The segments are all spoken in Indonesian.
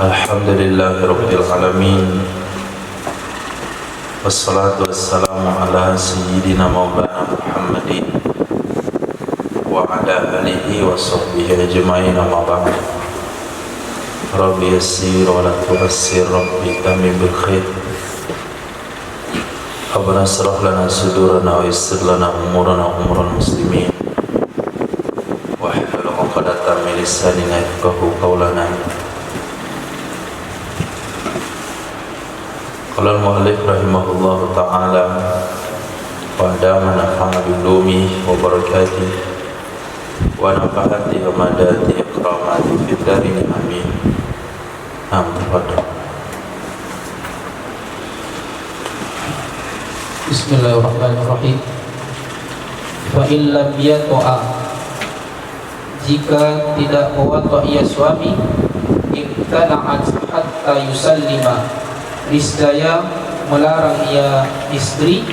Alhamdulillahirabbil alamin. Wassalatu wassalamu ala sayyidina maulana Muhammadin wa ala alihi wa sahbihi ajma'in, amma ba'd. Rabbi yassir wa la tu'assir, Rabbi tamim bil khair. Rabbana shrah lana sudurana wa yassir lana umurana umural muslimin. Wa hlul 'uqdatam min lisanina yafqahu qawlana. Qala al-mu'allif rahimahullahu ta'ala wa adama nafa'ana bilumi wa barakatih wa nafa'ati wa madati ikramati fid darin amin. Bismillahirrahmanirrahim. Fa in lam yata'a, jika tidak mewata ia suami, imtana'at hatta yusallima, niscaya melarang ia istri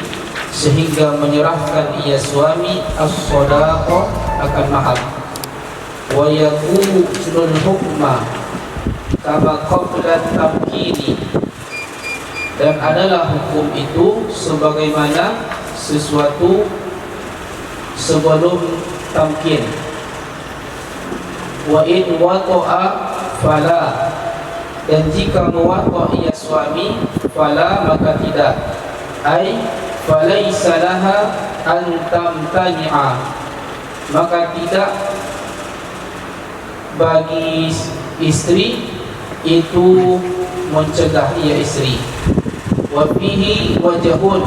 sehingga menyerahkan ia suami as-sadaqah akan mahar. Wa yakunul hukma kama qabla tamkini, dan adalah hukum itu sebagaimana sesuatu sebelum tamkin. Wa in wata'a fala, dan jika mewata' ia suami, fala maka tidak, ai falaisa laha an tamtani'a, maka tidak bagi istri itu mencegah ia istri. Wa fihi wajhun,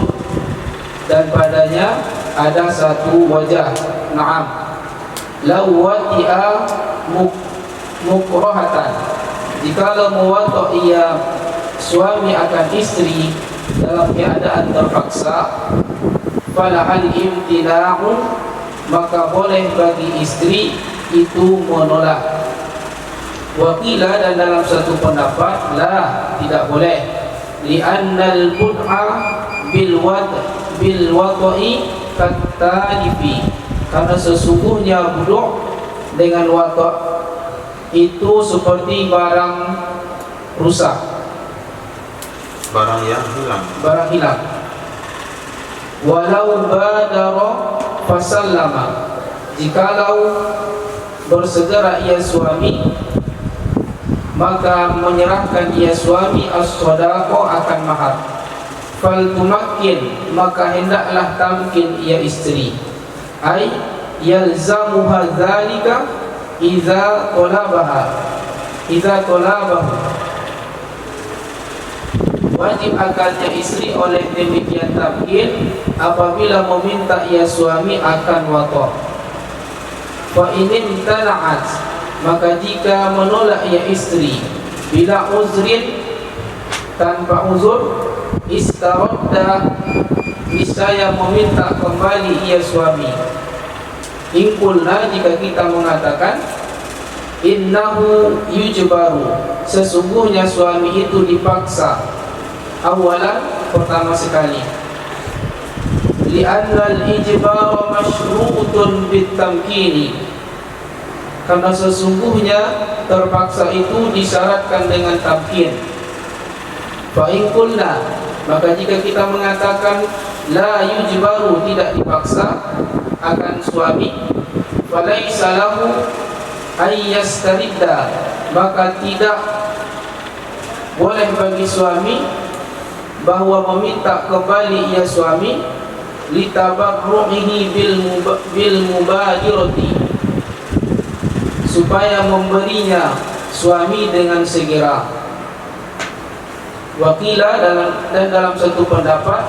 dan padanya ada satu wajah. Na'am, law wati'a mukrahatan, jikalau mewata' ia suami akan istri dalam keadaan terpaksa, falahal imtina'u, maka boleh bagi istri itu menolak. Wakila, dan dalam satu pendapat, la, tidak boleh, li'annal bud'a bil wata'i kattalifi, karena sesungguhnya buduk dengan wata' itu seperti barang rusak, barang yang hilang. Walau badara fasallama, jikalau bersegera ia suami, maka menyerahkan ia suami as-sadaqah akan mahar. Fal tumakkin, maka hendaklah tamkin ia istri, ai yalzamuha dzalika idza talabahu, wajib akalnya istri oleh demikian tamkin apabila meminta ia suami akan wata'. Fa in imtana'at, maka jika menolak ia istri bila uzrin, tanpa uzur, istaradda, niscaya meminta kembali ia suami. In qulna, jika kita mengatakan, innahu yujbaru, sesungguhnya suami itu dipaksa, awalan, pertama sekali, li'anna al-ijbara masyru'utun bitamkini, karena sesungguhnya terpaksa itu disyaratkan dengan tamkin. Fa in qulna, maka jika kita mengatakan la yujbaru, tidak dipaksa akan suami, falaisa lahu ayyastaridda, maka tidak boleh bagi suami bahwa meminta kembali ia suami, litabarru'ihi bil mubadirati, supaya memberinya suami dengan segera. Wakila, dan dalam satu pendapat,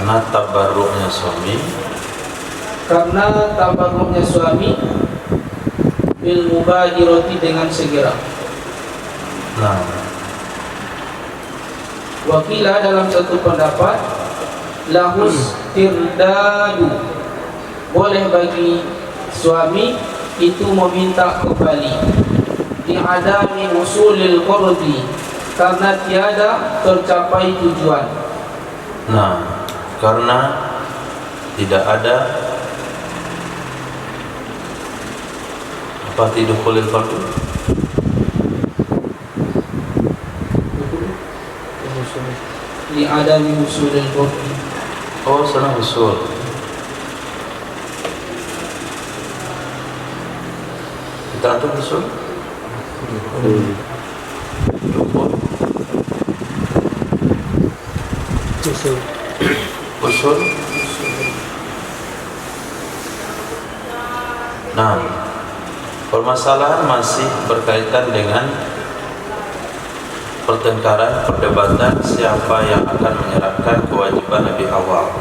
karena tabarruknya suami bil mubadirati, dengan segera. Nah, wakila, dalam satu pendapat, lahus tirdadu, boleh bagi suami itu meminta kembali, li'adami usulil qurdi, karena tiada tercapai tujuan. Nah, karena tidak ada apa tidukulil fardu, لعدم وصول القرب. Oh, sana usul. Kita atur usul. Usul. Nah, permasalahan masih berkaitan dengan pertengkaran, perdebatan siapa yang akan menyerahkan kewajiban lebih awal.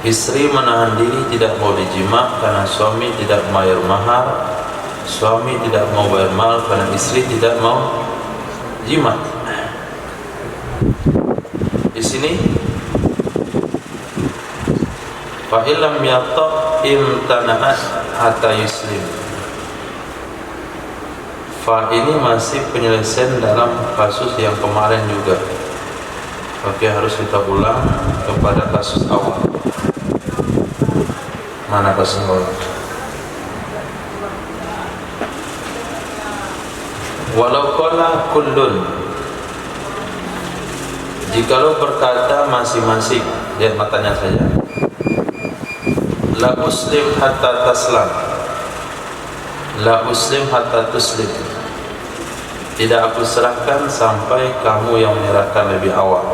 Istri menahan diri tidak mau dijima karena suami tidak bayar mahar. Suami tidak mau bayar mahar karena istri tidak mau jima. Di sini fa illam yata imtana'at hatta yuslim. Fa ini masih penyelesaian dalam kasus yang kemarin juga. Oke, harus kita ulang kepada kasus awal. Mana kasus awal? Walau qala kullun, jikalau berkata masing-masing, lihat matanya saja. La muslim hatta taslam, la muslim hatta tuslim. Tidak aku serahkan sampai kamu yang menyerahkan lebih awal.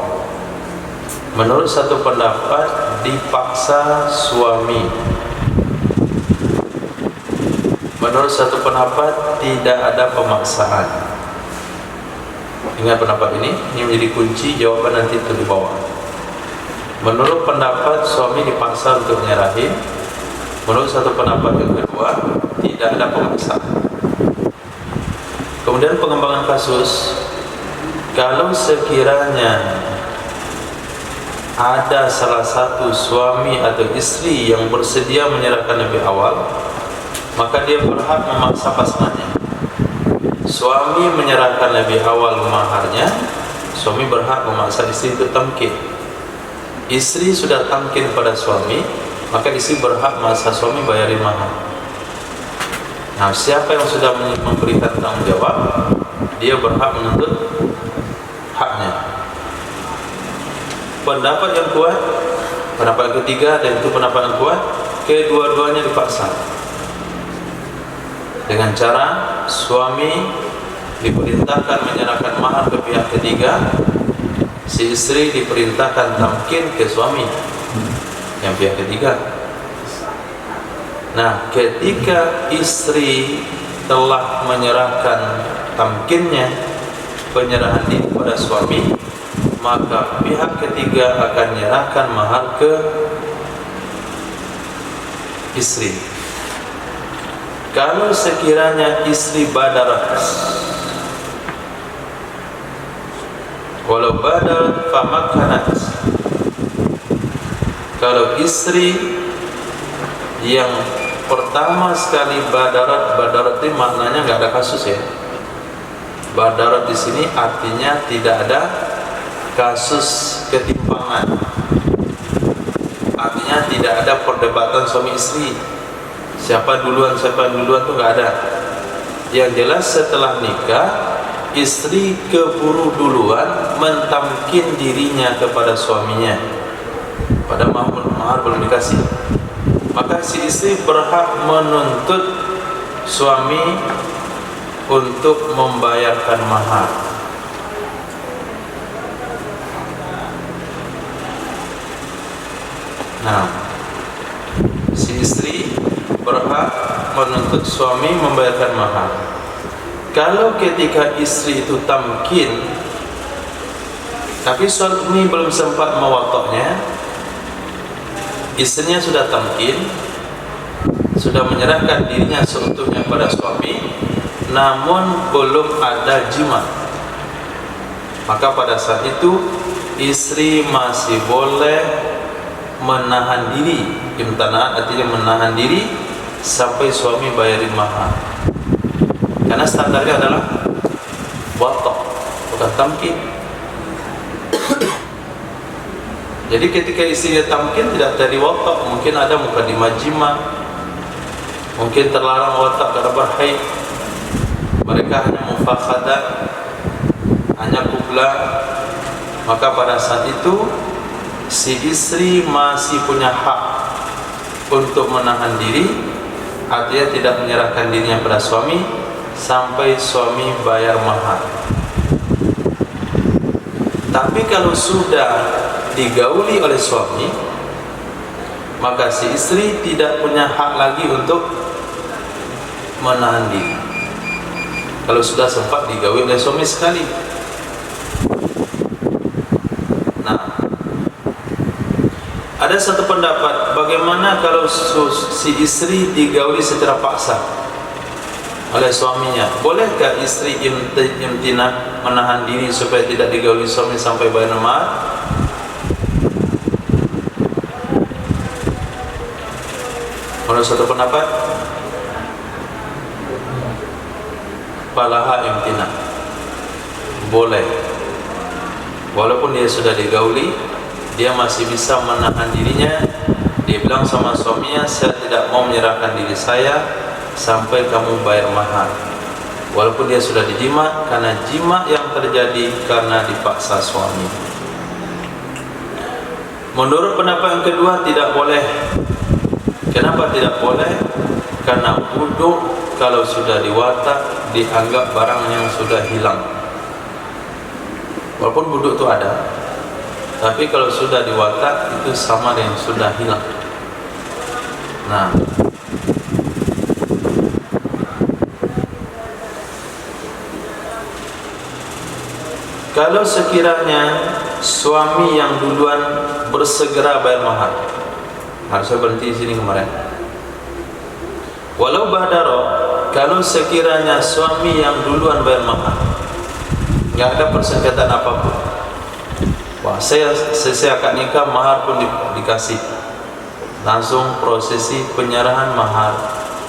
Menurut satu pendapat dipaksa suami. Menurut satu pendapat tidak ada pemaksaan. Ingat pendapat ini menjadi kunci jawaban nanti itu di bawah. Menurut pendapat suami dipaksa untuk menyerahin. Menurut satu pendapat yang kedua tidak ada pemaksaan. Kemudian pengembangan kasus, kalau sekiranya ada salah satu suami atau istri yang bersedia menyerahkan lebih awal, maka dia berhak memaksa pasangannya. Suami menyerahkan lebih awal maharnya, suami berhak memaksa istri itu tamkin. Istri sudah tamkin pada suami, maka istri berhak memaksa suami bayarin mahar. Nah, siapa yang sudah memberikan tanggung jawab, dia berhak menuntut haknya. Pendapat yang kuat, pendapat yang ketiga, dan itu pendapat yang kuat, kedua-duanya dipaksa. Dengan cara suami diperintahkan menyerahkan mahar ke pihak ketiga, si istri diperintahkan tamkin ke suami yang pihak ketiga. Nah, ketika istri telah menyerahkan tamkinnya, penyerahan diri kepada suami, maka pihak ketiga akan menyerahkan mahar ke istri. Kalau sekiranya istri badarat, walau badarat famakkanat, kalau istri yang pertama sekali badarat ini maknanya nggak ada kasus ya. Badarat di sini artinya tidak ada kasus ketimpangan. Artinya tidak ada perdebatan suami istri. Siapa duluan tuh nggak ada. Yang jelas setelah nikah, istri keburu duluan mentamkin dirinya kepada suaminya. Pada mahar belum dikasih. Maka si istri berhak menuntut suami untuk membayarkan mahar. Nah, si istri berhak menuntut suami membayarkan mahar. Kalau ketika istri itu tamkin, tapi suami belum sempat mewakafnya, istrinya sudah tamkin, sudah menyerahkan dirinya seutuhnya pada suami, namun belum ada jima, maka pada saat itu istri masih boleh menahan diri. Imtana'at artinya menahan diri sampai suami bayarin mahar, karena standarnya adalah watak, bukan tamkin. Jadi ketika istrinya tamkin tidak dari watak, mungkin ada mukadimah jima, mungkin terlarang watak karena berhaid, mereka hanya mufakhadah, hanya kubla, maka pada saat itu si istri masih punya hak untuk menahan diri, artinya tidak menyerahkan dirinya pada suami sampai suami bayar mahar. Tapi kalau sudah digauli oleh suami, maka si istri tidak punya hak lagi untuk menahan diri kalau sudah sempat digauli oleh suami sekali. Nah, ada satu pendapat, bagaimana kalau si istri digauli secara paksa oleh suaminya? Bolehkah istri imtina menahan diri supaya tidak digauli suami sampai bayar mahar? Menurut satu pendapat, falaha imtina, boleh. Walaupun dia sudah digauli, dia masih bisa menahan dirinya. Dia bilang sama suaminya, saya tidak mau menyerahkan diri saya sampai kamu bayar mahar. Walaupun dia sudah dijima, karena jima yang terjadi karena dipaksa suami. Menurut pendapat yang kedua, tidak boleh. Kenapa tidak boleh? Karena wudhu kalau sudah diwatak dianggap barang yang sudah hilang. Walaupun wudhu itu ada, tapi kalau sudah diwatak itu sama dengan sudah hilang. Nah, kalau sekiranya suami yang duluan bersegera bayar mahar, harusnya berhenti di sini kemarin. Walau badaro, kalau sekiranya suami yang duluan bayar mahar, nggak ada persengketaan apapun. Wah, saya akad nikah, mahar pun dikasih. Langsung prosesi penyerahan mahar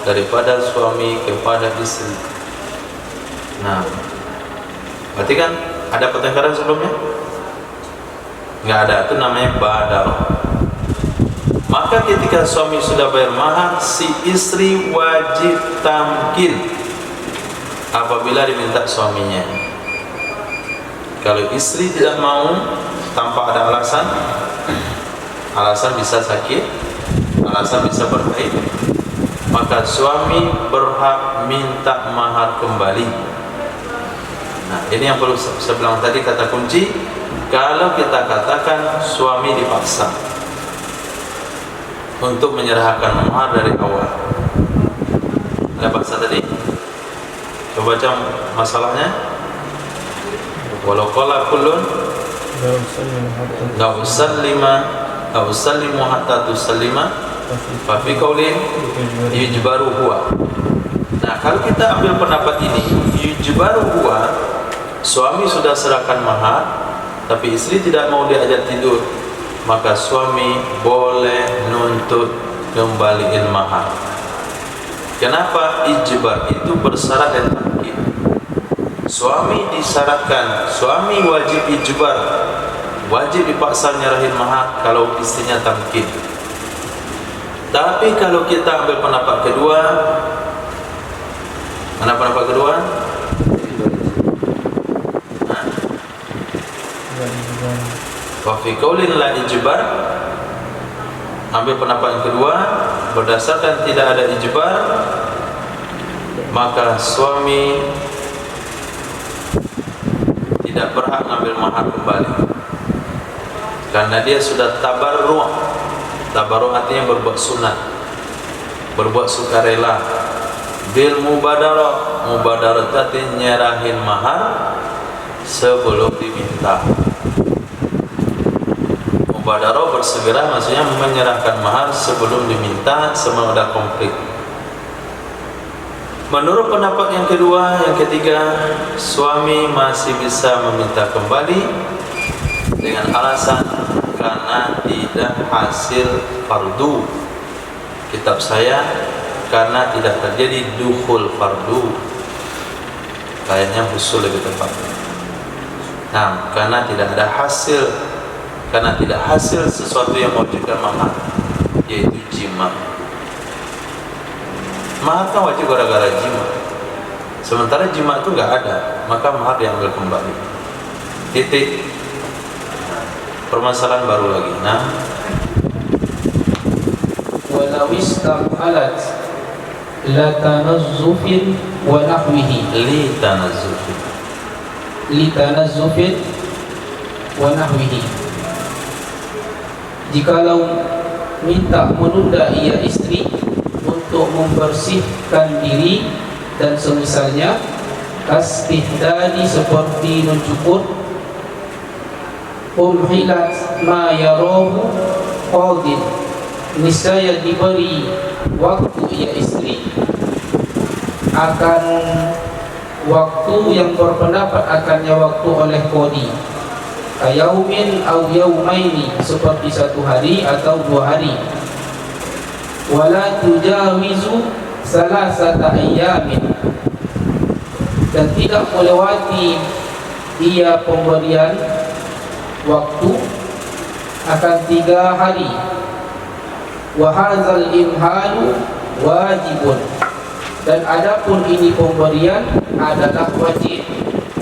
daripada suami kepada istri. Nah, berarti kan ada pertengkaran sebelumnya? Nggak ada, itu namanya badaro. Maka ketika suami sudah bayar mahar, si istri wajib tamkin apabila diminta suaminya. Kalau istri tidak mau tanpa ada alasan, alasan bisa sakit, alasan bisa berkait, maka suami berhak minta mahar kembali. Nah, ini yang perlu saya bilang tadi, kata kunci. Kalau kita katakan suami dipaksa untuk menyerahkan mahar dari awal, ada paksa tadi. Coba baca masalahnya. Walau qala kullun la usallimu hatta tusallima fa fi qaulin yujbaru huwa. Nah, kalau kita ambil pendapat ini, yujbaru huwa, suami sudah serahkan mahar tapi istri tidak mau diajak tidur, maka suami boleh nuntut kembaliin mahar. Kenapa? Ijbar itu bersyarat dan tamkin. Suami disyaratkan, suami wajib ijbar, wajib dipaksa nyerahin mahar kalau istrinya tamkin. Tapi kalau kita ambil pendapat kedua, mana pendapat kedua? Wa fi qaulin la ijbar, ambil pendapat yang kedua, berdasarkan tidak ada ijbar, maka suami tidak berhak mengambil mahar kembali karena dia sudah tabarru'. Tabarru' artinya berbuat sunat, berbuat sukarela. Bil mubadarah, mubadarah artinya nyerahin mahar sebelum diminta. Mubadarah bersegera maksudnya menyerahkan mahar sebelum diminta, sebelum ada konflik. Menurut pendapat yang kedua, yang ketiga, suami masih bisa meminta kembali dengan alasan karena tidak hasil fardu. Kitab saya, karena tidak terjadi dukhul fardu, kayaknya usul lebih tepat. Nah, karena tidak ada hasil, karena tidak hasil sesuatu yang mewajibkan mahar, yaitu jima. Mahar kan wajib gara-gara jima. Sementara jima itu nggak ada, maka mahar diambil kembali. Titik. permasalahan baru lagi. Nah, walau istaqalat la tanazzufin wa nahwihi li tanazzufin wa nahwihi. Jikalau minta menunda ia istri untuk membersihkan diri dan semisalnya, kastihdadi seperti mencukur, umhilat ma yarahu qadin, niscaya diberi waktu ia istri akan waktu yang berpendapat akannya waktu oleh qadi, kayaumin au yaumaini, seperti 1 hari atau 2 hari. Wala tujawizu salasata ayyamin, dan tidak melewati ia pemberian waktu akan 3 hari. Wa hadzal imhalu wajibun, dan adapun ini pemberian adalah wajib.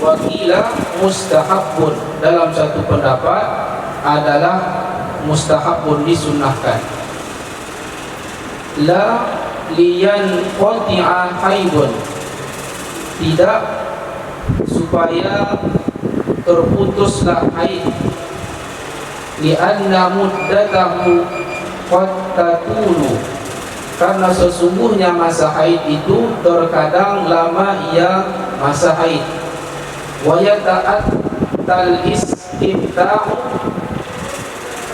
Wakila mustahabun, dalam satu pendapat adalah mustahabun, disunnahkan. La liyan qati'a haidun, tidak supaya terputuslah haid. Lianna muddatahu qad tatulu, karena sesungguhnya masa haid itu terkadang lama ia masa haid. Wa yata'attal istimta'u,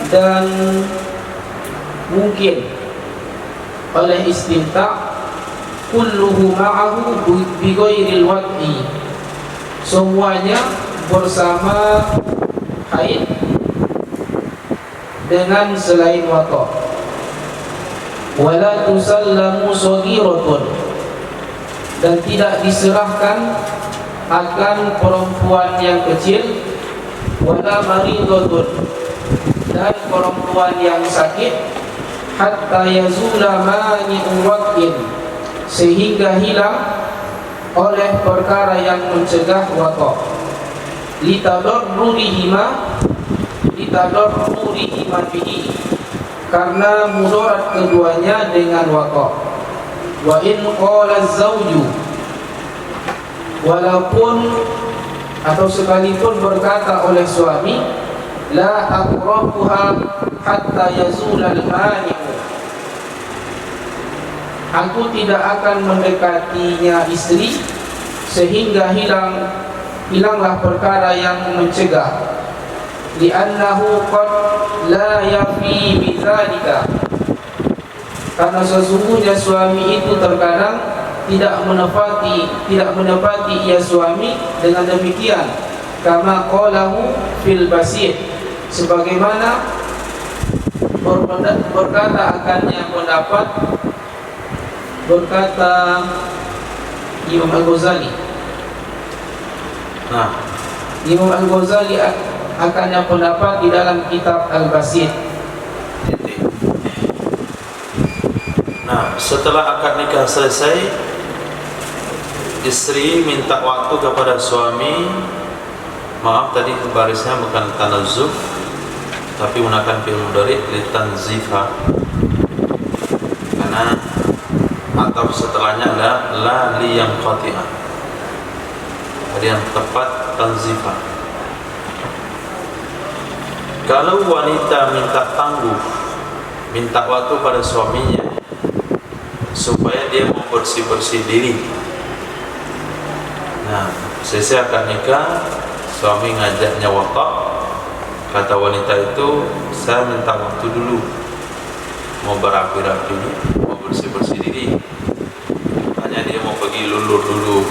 dan mungkin oleh istimta' kulluhu ma'ahu bighairil wad'i, semuanya bersama haid dengan selain wata'. Wala tusallamu saghiratun, dan tidak diserahkan akan perempuan yang kecil. Wala maridatun, dan perempuan yang sakit. Hatta yazula mani'u waqin, sehingga hilang oleh perkara yang mencegah wata'. Litadarrurihima bihi, karena mudarat keduanya dengan wata'. Wa in qala az-zawju, walaupun atau sekalipun berkata oleh suami, la aqrabuha hatta yazula al-mani'u, aku tidak akan mendekatinya istri sehingga hilanglah perkara yang mencegah. Li'annahu qad la yafi bidzalika, karena sesungguhnya suami itu terkadang tidak menepati ia suami dengan demikian. Kama qalahu fil basit, sebagaimana berkata akannya pendapat, berkata Imam Al-Ghazali. nah, Imam Al-Ghazali akannya pendapat di dalam kitab Al-Basit. Nah, setelah akad nikah selesai, istri minta waktu kepada suami. Maaf, tadi barisnya bukan tanazzuf, tapi gunakan fi'il mudhari' litanzifa, karena atau setelahnya la liyam qati'ah. Jadi yang tepat tanzifa. Kalau wanita minta tangguh, minta waktu pada suaminya supaya dia mau bersih-bersih diri. Nah, selesai akad nikah, suami ngajaknya wata'. Kata wanita itu, saya minta waktu dulu, mau berapi-rapi dulu, mau bersih-bersih diri. Hanya dia mau pergi lulur dulu,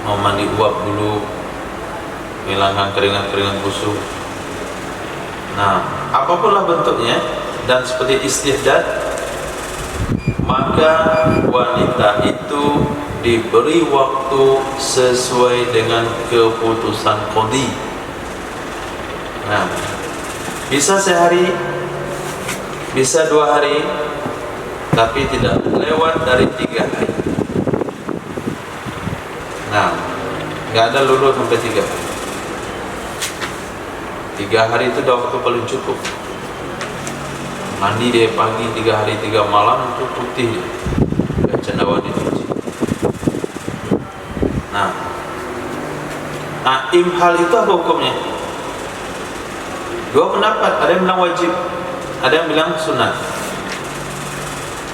mau mandi uap dulu, hilangkan keringat-keringat busuk. Nah, apapunlah bentuknya, dan seperti istihdad, maka wanita itu diberi waktu sesuai dengan keputusan qadhi. Nah, bisa sehari, bisa 2 hari, tapi tidak lewat dari 3 hari. Nah, nggak ada lulus sampai 3 hari. 3 hari itu dah waktu paling cukup. Mandi dia pagi 3 hari 3 malam itu putih dia, kayak cendawan dicuci. Nah, imhal itu apa hukumnya? Dua pendapat, ada yang bilang wajib, ada yang bilang sunat.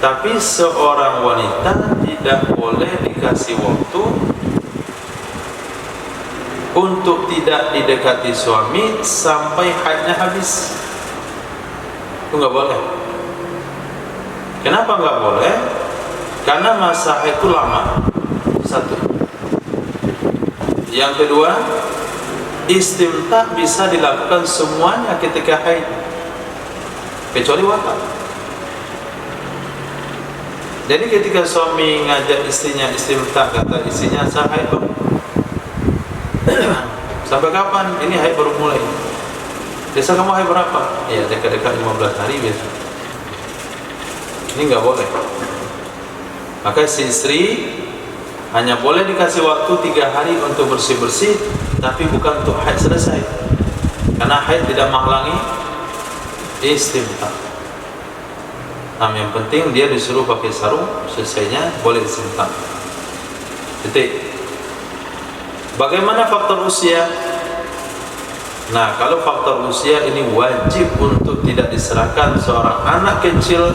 Tapi seorang wanita tidak boleh dikasih waktu untuk tidak didekati suami sampai haidnya habis. Itu nggak boleh. Kenapa nggak boleh? Karena masa haid itu lama. Satu. Yang kedua, istimta bisa dilakukan semuanya ketika haid, kecuali wafat. Jadi ketika suami ngajak istrinya istimta, kata istrinya saya haid bang. Sampai kapan? Ini haid baru mulai. Biasa kamu haid berapa? Ya dekat-dekat 15 hari biasa. Ini nggak boleh. Maka si istri hanya boleh dikasih waktu 3 hari untuk bersih-bersih, tapi bukan untuk haid selesai. Karena haid tidak menghalangi istimta. Nah, yang penting dia disuruh pakai sarung, selesainya boleh istimta. Titik. Bagaimana faktor usia? Nah, kalau faktor usia ini wajib untuk tidak diserahkan seorang anak kecil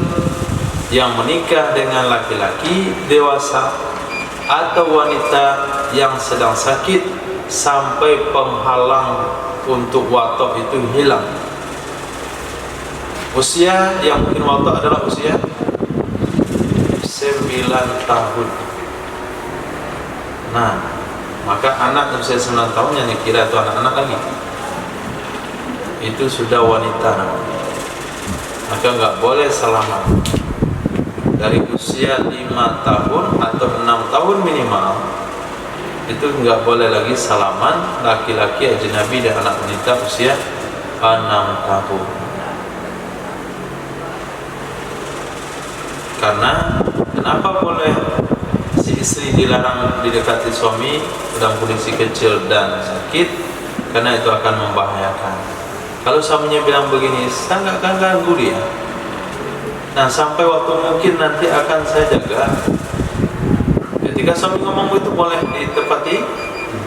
yang menikah dengan laki-laki dewasa atau wanita yang sedang sakit sampai penghalang untuk watok itu hilang. Usia yang mungkin watok adalah usia 9 tahun. Nah, maka anak usia 9 tahun yang dikira itu anak-anak lagi, itu sudah wanita namanya. Maka nggak boleh salaman. Dari usia 5 tahun atau 6 tahun minimal, itu nggak boleh lagi salaman laki-laki ajnabi dan anak wanita usia 6 tahun. Karena kenapa boleh si istri dilarang didekati suami dalam kondisi kecil dan sakit? Karena itu akan membahayakan. Kalau suaminya bilang begini, saya nggak akan ganggu dia. Nah, sampai waktu mungkin nanti akan saya jaga. Ketika suami ngomong itu boleh ditepati,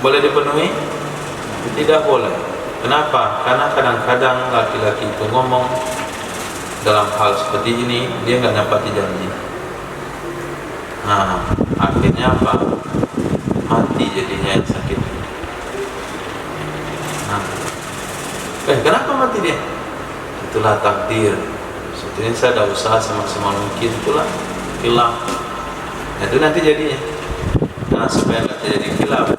boleh dipenuhi? Tidak boleh. Kenapa? Karena kadang-kadang laki-laki itu ngomong dalam hal seperti ini dia nggak dapat janji. Nah, akhirnya apa? Mati jadinya yang sakit. Nah, kenapa mati dia? Itulah takdir. Sebetulnya saya ada usaha semaksimal mungkin, itulah khilaf. Nah, itu nanti jadinya. Nah, supaya nggak terjadi khilaf,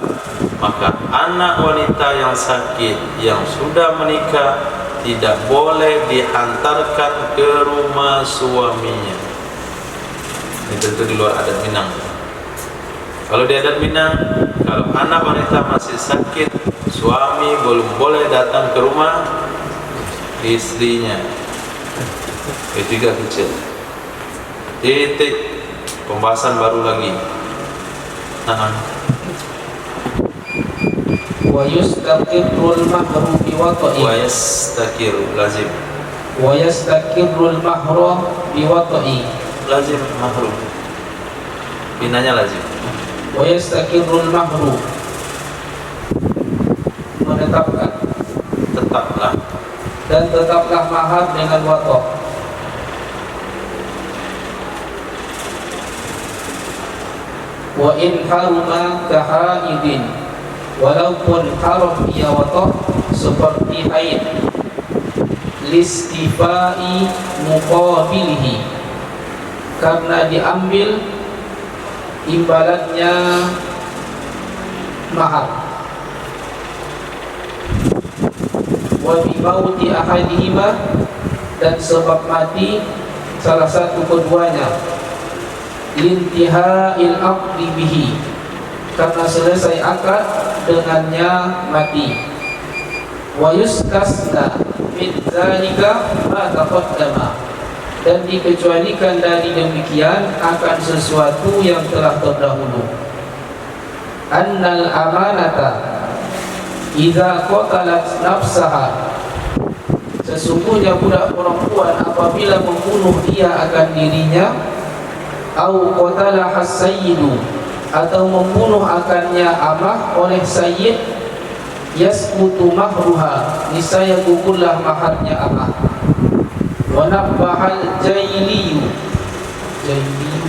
maka anak wanita yang sakit yang sudah menikah tidak boleh dihantarkan ke rumah suaminya. Ini tentu di luar adat Minang. Kalau di adat Minang, kalau anak wanita masih sakit, suami belum boleh datang ke rumah istrinya. Ketiga kecil. Titik. Pembahasan baru lagi. Wa yustakirrul mahru biwata'i. Wa yastakiru lazim. Wa yastakirrul mahru biwata'i. Lazim mahru. Binanya lazim. Wa yastakirrul mahru, menetapkan, Tetaplah. dan tetaplah mahar dengan watok. Wa in haruma kahaidin, walaupun haram ia watok seperti haid, listifai muqabilihi, karena diambil imbalannya mahar. Wa bi mauti ahadihima, dan sebab mati salah satu keduanya, lintiha'il aqdi bihi, karena selesai akad dengannya mati. Wa yustasna min dzalika ma taqaddama, dan dikecualikan dari demikian akan sesuatu yang telah terdahulu. Annal amanata idza qatalat nafsaha sesungguhnya budak perempuan apabila membunuh dia akan dirinya, au qatala as-sayyidu, atau membunuh akannya amah oleh sayyid, yasbutu mahruha, niscaya gugurlah maharnya amah. Wa nabbahal jailiyu, jailiyu.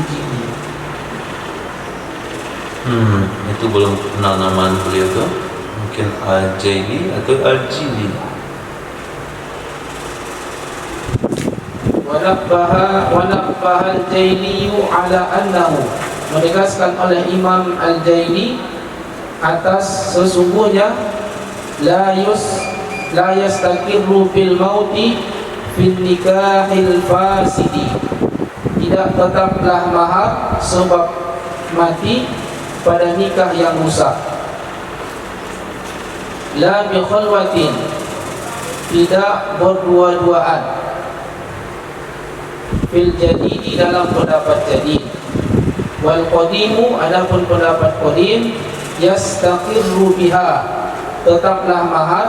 Itu belum kenal nama beliau tuh. Mungkin Al-Jaili atau Al-Jili. Wa nabbahal jailiyu ala annahu, menegaskan oleh Imam Al-Jaili atas sesungguhnya la yastakirru bil mauti fil nikahil fasidi, tidak tetaplah mahar sebab mati pada nikah yang rusak. La bi khalwatin, tidak berdua-duaan. Fil jadidi, dalam pendapat jadid. Wal qadimu, adapun pendapat qadim, yastaqirru biha, tetaplah mahar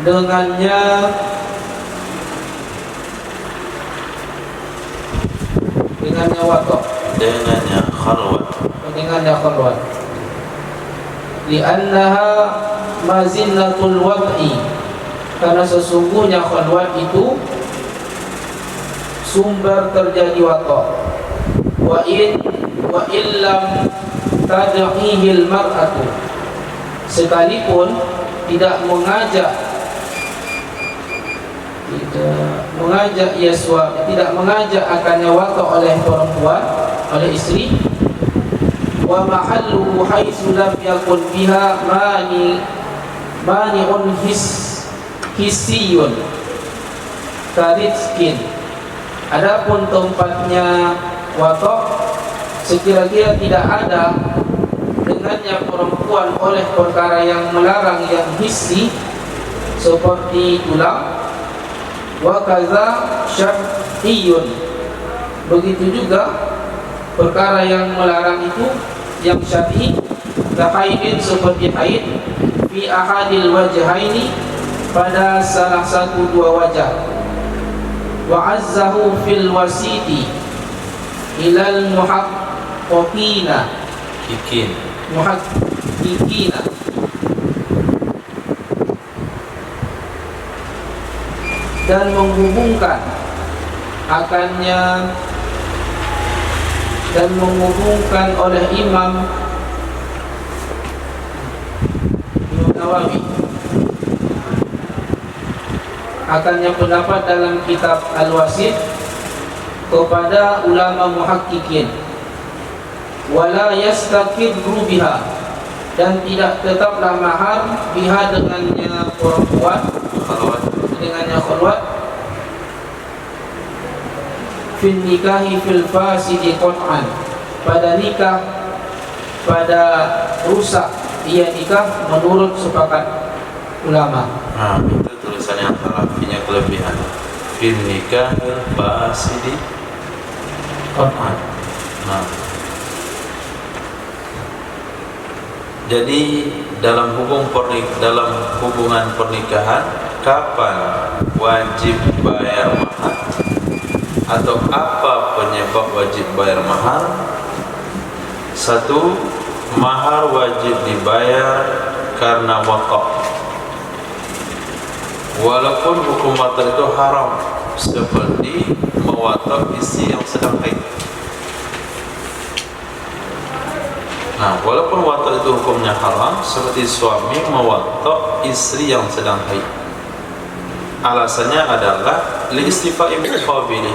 dengannya watok, Dengannya khalwat. dengannya khalwat. Li'annaha mazinnatul wad'i, karena sesungguhnya khalwat itu sumber terjadi watok. Wa illam tad'ihil mar'atu, sekalipun tidak mengajak tidak mengajak akannya watok oleh perempuan, oleh istri. Wa mahalluhu haitsu lam yakun biha mani'un hissiyun karitskin, adapun tempatnya watok sekira-kira tidak ada dengannya perempuan oleh perkara yang melarang yang hissi seperti tulang. Wa kaza syar'iyun, begitu juga perkara yang melarang itu yang syar'i, kahaidin, seperti haid, fi ahadil wajhaini, pada salah satu dua wajah. Wa azzahu fil wasiti ilal muhaqqina, muhaqqina, dan menghubungkan akannya, dan menghubungkan oleh Imam Nawawi akannya pendapat dalam kitab Al-Wasit kepada ulama muhaqqiqin. Wala yastakirru biha, dan tidak tetaplah mahar biha dengannya perempuan, dengannya khalwat, fil nikahi fil fasidi qat'an, pada nikah pada rusak ia nikah menurut sepakat ulama. Itu tulisan yang salah, punya kelebihan. Fil nikahil fasidi qat'an. Jadi dalam hubungan pernikahan, kapan wajib bayar mahar atau apa penyebab wajib bayar mahar? Satu, mahar wajib dibayar karena waqa', walaupun hukum waqa' itu haram, seperti mewatak istri yang sedang haid. Walaupun watak itu hukumnya haram, seperti suami mewatak istri yang sedang haid. Alasannya adalah li-istifa'i min qabili.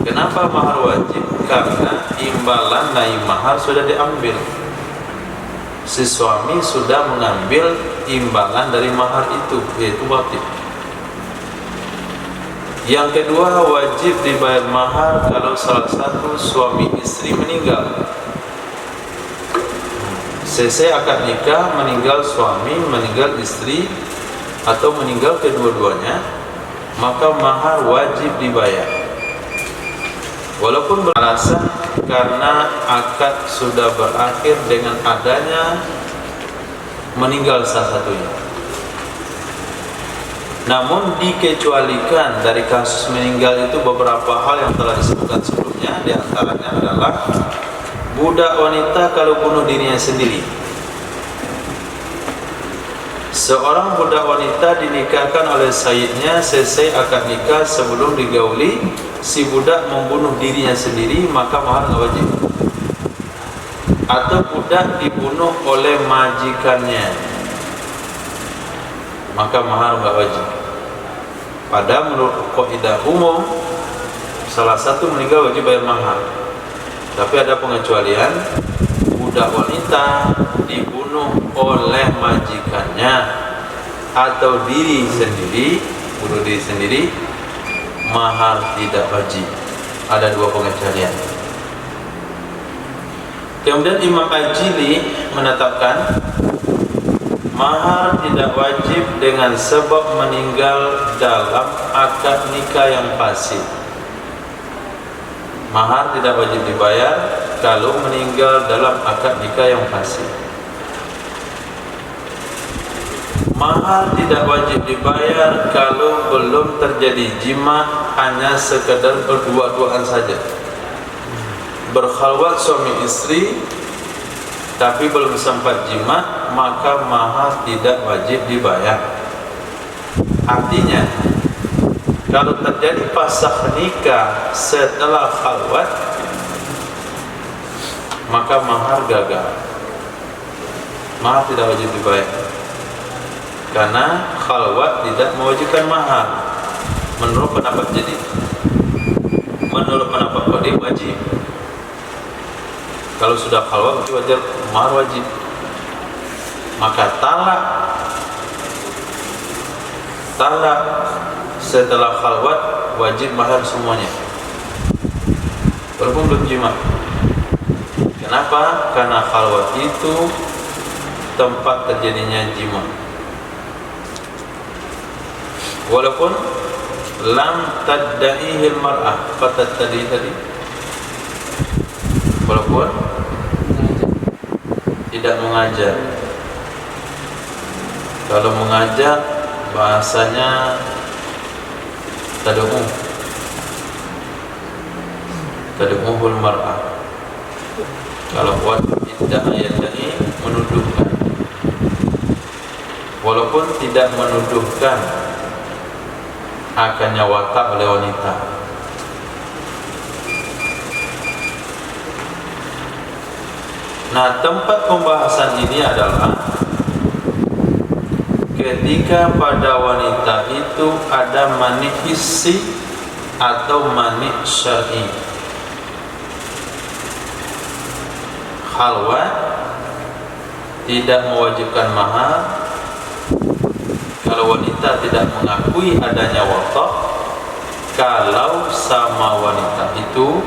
Kenapa mahar wajib? Karena imbalan naik mahar sudah diambil. Si suami sudah mengambil imbalan dari mahar itu, yaitu wajib. Yang kedua, wajib dibayar mahar kalau salah satu suami istri meninggal. Selesai akad nikah, meninggal suami, meninggal istri, atau meninggal kedua-duanya, maka mahar wajib dibayar. Walaupun beralasan karena akad sudah berakhir dengan adanya meninggal salah satunya. Namun dikecualikan dari kasus meninggal itu beberapa hal yang telah disebutkan sebelumnya. Di antaranya adalah budak wanita kalau bunuh dirinya sendiri. Seorang budak wanita dinikahkan oleh sayyidnya, selesai akad nikah sebelum digauli, si budak membunuh dirinya sendiri, maka mahar nggak wajib. Atau budak dibunuh oleh majikannya, maka mahar nggak wajib. Pada menurut kaidah umum, salah satu meninggal wajib bayar mahar. Tapi ada pengecualian, budak wanita dibunuh oleh majikannya atau diri sendiri, bunuh diri sendiri, mahar tidak wajib. Ada dua pengecualian. Kemudian Imam Al-Jili menetapkan mahar tidak wajib dengan sebab meninggal dalam akad nikah yang fasid. Mahar tidak wajib dibayar kalau meninggal dalam akad nikah yang fasid. Mahar tidak wajib dibayar kalau belum terjadi jima, hanya sekedar berdua-duaan saja. Berkhalwat suami istri tapi belum sempat jima, maka mahar tidak wajib dibayar. Artinya, kalau terjadi fasakh nikah setelah khalwat, maka mahar gagal. Mahar tidak wajib dibayar karena khalwat tidak mewajibkan mahar. Menurut pendapat jadi, menurut pendapat qadim wajib. Kalau sudah khalwat wajib mahar wajib. Maka talak setelah khalwat wajib mahar semuanya, walaupun belum jima. Kenapa? Karena khalwat itu tempat terjadinya jima. Walaupun lam taddaihil mar'ah, tadi walaupun tidak mengajar. Kalau mengajar bahasanya tad'uhul mar'ah. Kalau buat tidak ayat-ayat menuduhkan, walaupun tidak menuduhkan akannya watak oleh wanita. Nah, tempat pembahasan ini adalah ketika pada wanita itu ada manik hissi atau manik syar'i. Khalwat tidak mewajibkan mahar kalau wanita tidak mengakui adanya watak. Kalau sama wanita itu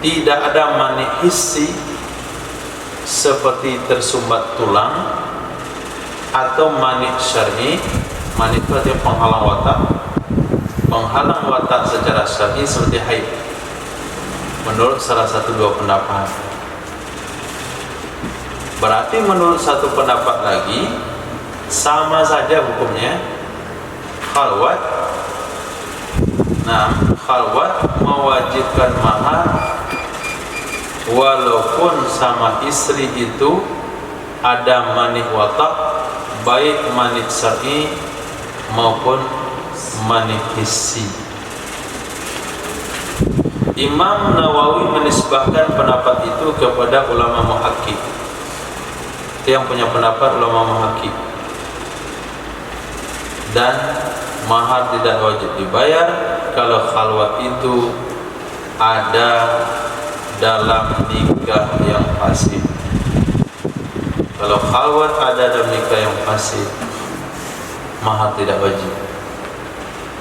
tidak ada manik hissi seperti tersumbat tulang, atau manik syar'i. Manik itu artinya penghalang watak. Penghalang watak secara syar'i seperti haid, menurut salah satu dua pendapat. Berarti menurut satu pendapat lagi sama saja hukumnya khalwat. Nah, khalwat mewajibkan mahar walaupun sama istri itu ada manik watak, baik manik syar'i maupun manik hissi. Imam Nawawi menisbahkan pendapat itu kepada ulama muhakkik. Itu yang punya pendapat ulama muhakkik. Dan mahar tidak wajib dibayar kalau khalwat itu ada dalam nikah yang fasid. Kalau khalwat ada dalam nikah yang fasid, mahar tidak wajib.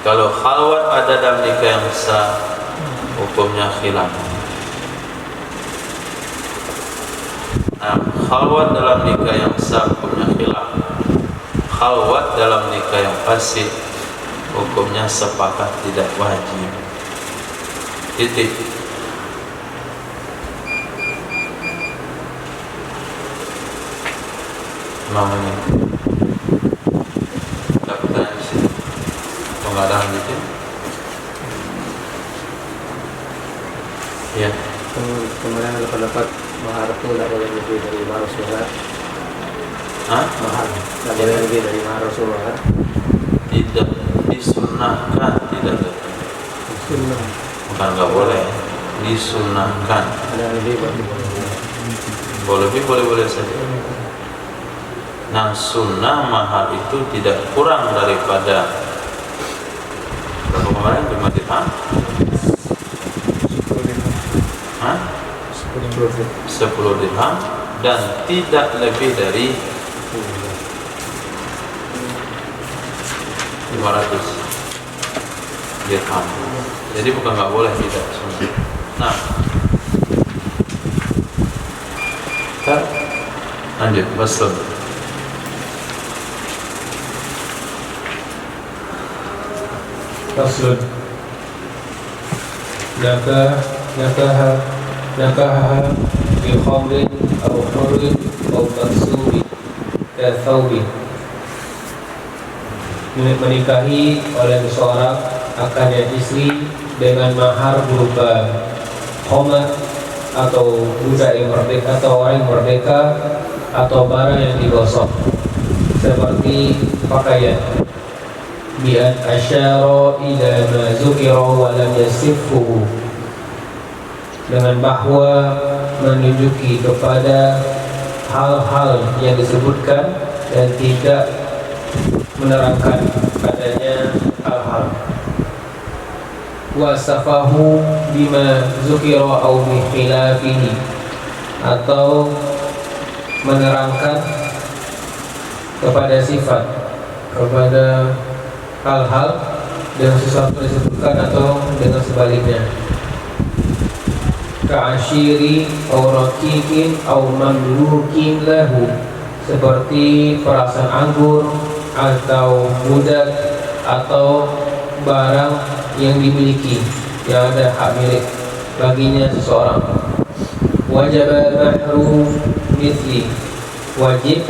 Kalau khalwat ada dalam nikah yang sah, hukumnya khilaf. Nah, khalwat dalam nikah yang sah hukumnya khilaf. Khalwat dalam nikah yang fasid hukumnya sepakat tidak wajib. Titik. Mau ini. Pertanyaan Ya, Kemudian ada pendapat mahar itu tidak boleh lebih dari mahar Rasulullah. Mahar tidak boleh lebih dari mahar Rasulullah. tidak disunahkan, tidak Sunnah. bukan nggak boleh, disunahkan. Ada lebih berarti. Boleh saja. Nah, sunnah mahar itu tidak kurang daripada berapa kemarin 5 dirham? 10 dirham dan tidak lebih dari 500 dirham. Jadi bukan nggak boleh, tidak sunnah. Nah, kita lanjut Muslim. Faslun nakaha bi khamrin aw hurrin aw maksubin ka thawbin. Menikahi oleh seseorang akannya istri dengan mahar berupa khamar atau budak yang merdeka atau orang yang merdeka atau barang yang digosok seperti pakaian. Bi'an asyara ila ma zukira wa lam yasifhu, dengan bahwa menunjuki kepada hal-hal yang disebutkan dan tidak menerangkan padanya hal-hal. Wasafahu bima zukira au bi khilafihi, atau menerangkan kepada sifat, kepada hal-hal dengan sesuatu yang disebutkan atau dengan sebaliknya. Ka'ashiri au raqiqin au mamlukin lahu, seperti perasan anggur atau budak atau barang yang dimiliki, yang ada hak milik baginya seseorang. Wajib mahru misli, wajib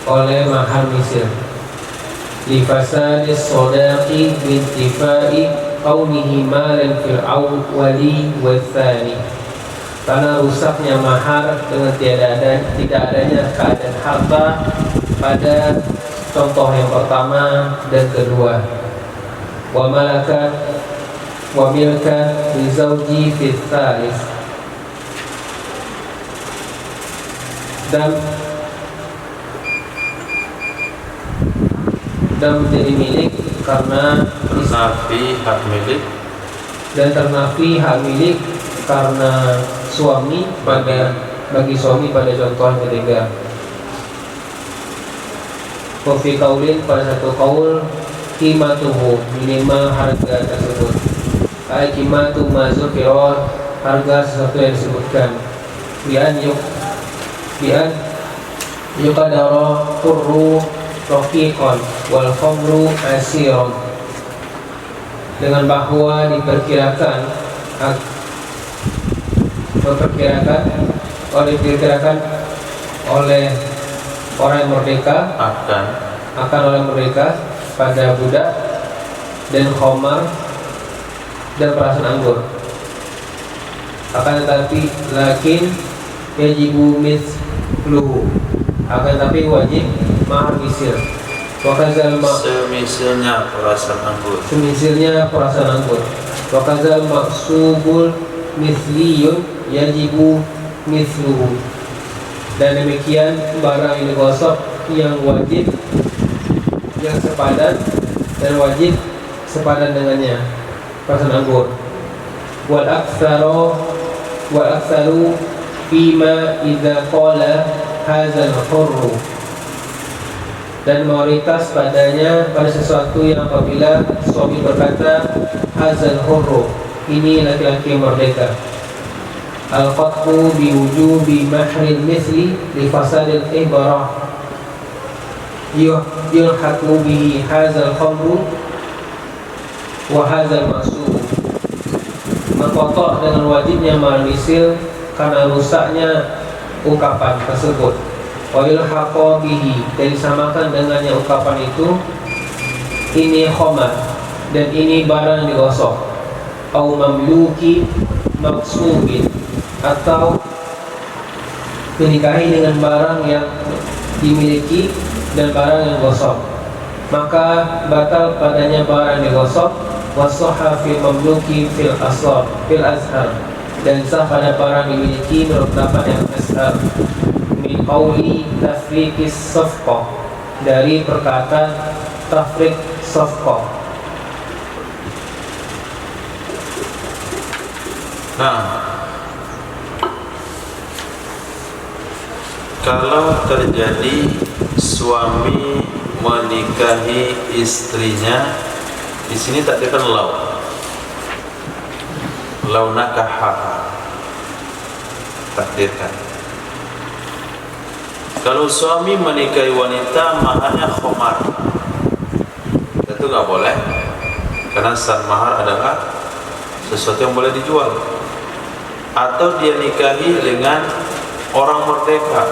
oleh mahar misil. Li fasadis sodaqi bintifai kaunihi malan fil awwali wa tsani, karena rusaknya mahar dengan tidak adanya keadaan harta pada contoh yang pertama dan kedua. Wa malakat wa milkan li zawji fi tsalis, dan menjadi milik karena ternafi hak milik, dan ternafi hak milik karena suami bagi suami pada contoh yang ketiga. Fi qaulin, pada satu qaul, qimatuhu, minimal harga tersebut. Ai qimatu ma zukira, harga sesuatu yang disebutkan. Bi'an yuqadara qurru raqiqan wal khamru asiran, dengan bahwa diperkirakan oleh orang yang merdeka akan orang merdeka pada budak dan khamar dan perasan anggur. Akan tetapi yajibu mithluhu, akan tetapi wajib mahar misil. semisalnya perasan anggur. Wa kadzal maqsubul mithliyun yajibu mithluhu, dan demikian barang yang digosok yang wajib, yang sepadan dan wajib sepadan dengannya, perasan anggur. Wal aktsaru fima idza qala hadzal hurru, dan mayoritas padanya pada sesuatu yang apabila suami berkata hadzal hurru, ini laki-laki yang merdeka. Al-qat'u bi wujubi mahril misli li fasadil ibrah yulhaqu bihi hadzal khamru wa hadzal ma'sub, mengkotok dengan wajibnya mahar misil karena rusaknya ungkapan tersebut. Wa yulhaqu bihi, dan disamakan dengannya ungkapan itu, ini khamar dan ini barang digosok. atau mamluki maksubin, atau menikahi dengan barang yang dimiliki dan barang yang gosok, maka batal padanya barang yang gosok. Wasahha fil mamluki fil azhar, dan sah pada barang dimiliki menurut pendapat yang azhar. Min qauli tafriqis safqah, dari perkataan tafriq safqah. Nah, kalau terjadi suami menikahi istrinya, di sini takdirkan lau nakaha, takdirkan. Kalau suami menikahi wanita maharnya khomar, itu nggak boleh, karena sah mahar adalah sesuatu yang boleh dijual. Atau dia nikahi dengan orang merdeka,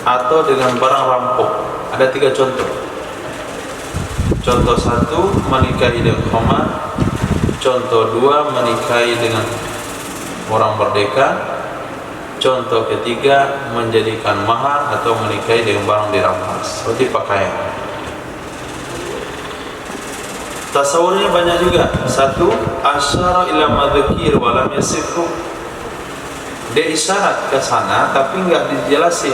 atau dengan barang rampok. Ada 3 contoh. Contoh 1, menikahi dengan khamar. Contoh 2, menikahi dengan orang merdeka. Contoh ketiga, menjadikan mahar atau menikahi dengan barang dirampas, seperti pakaian. Tasawurnya banyak juga. 1, asyara ila madzkir wa lam yasifhu. Dia isyarat ke sana tapi enggak dijelasin.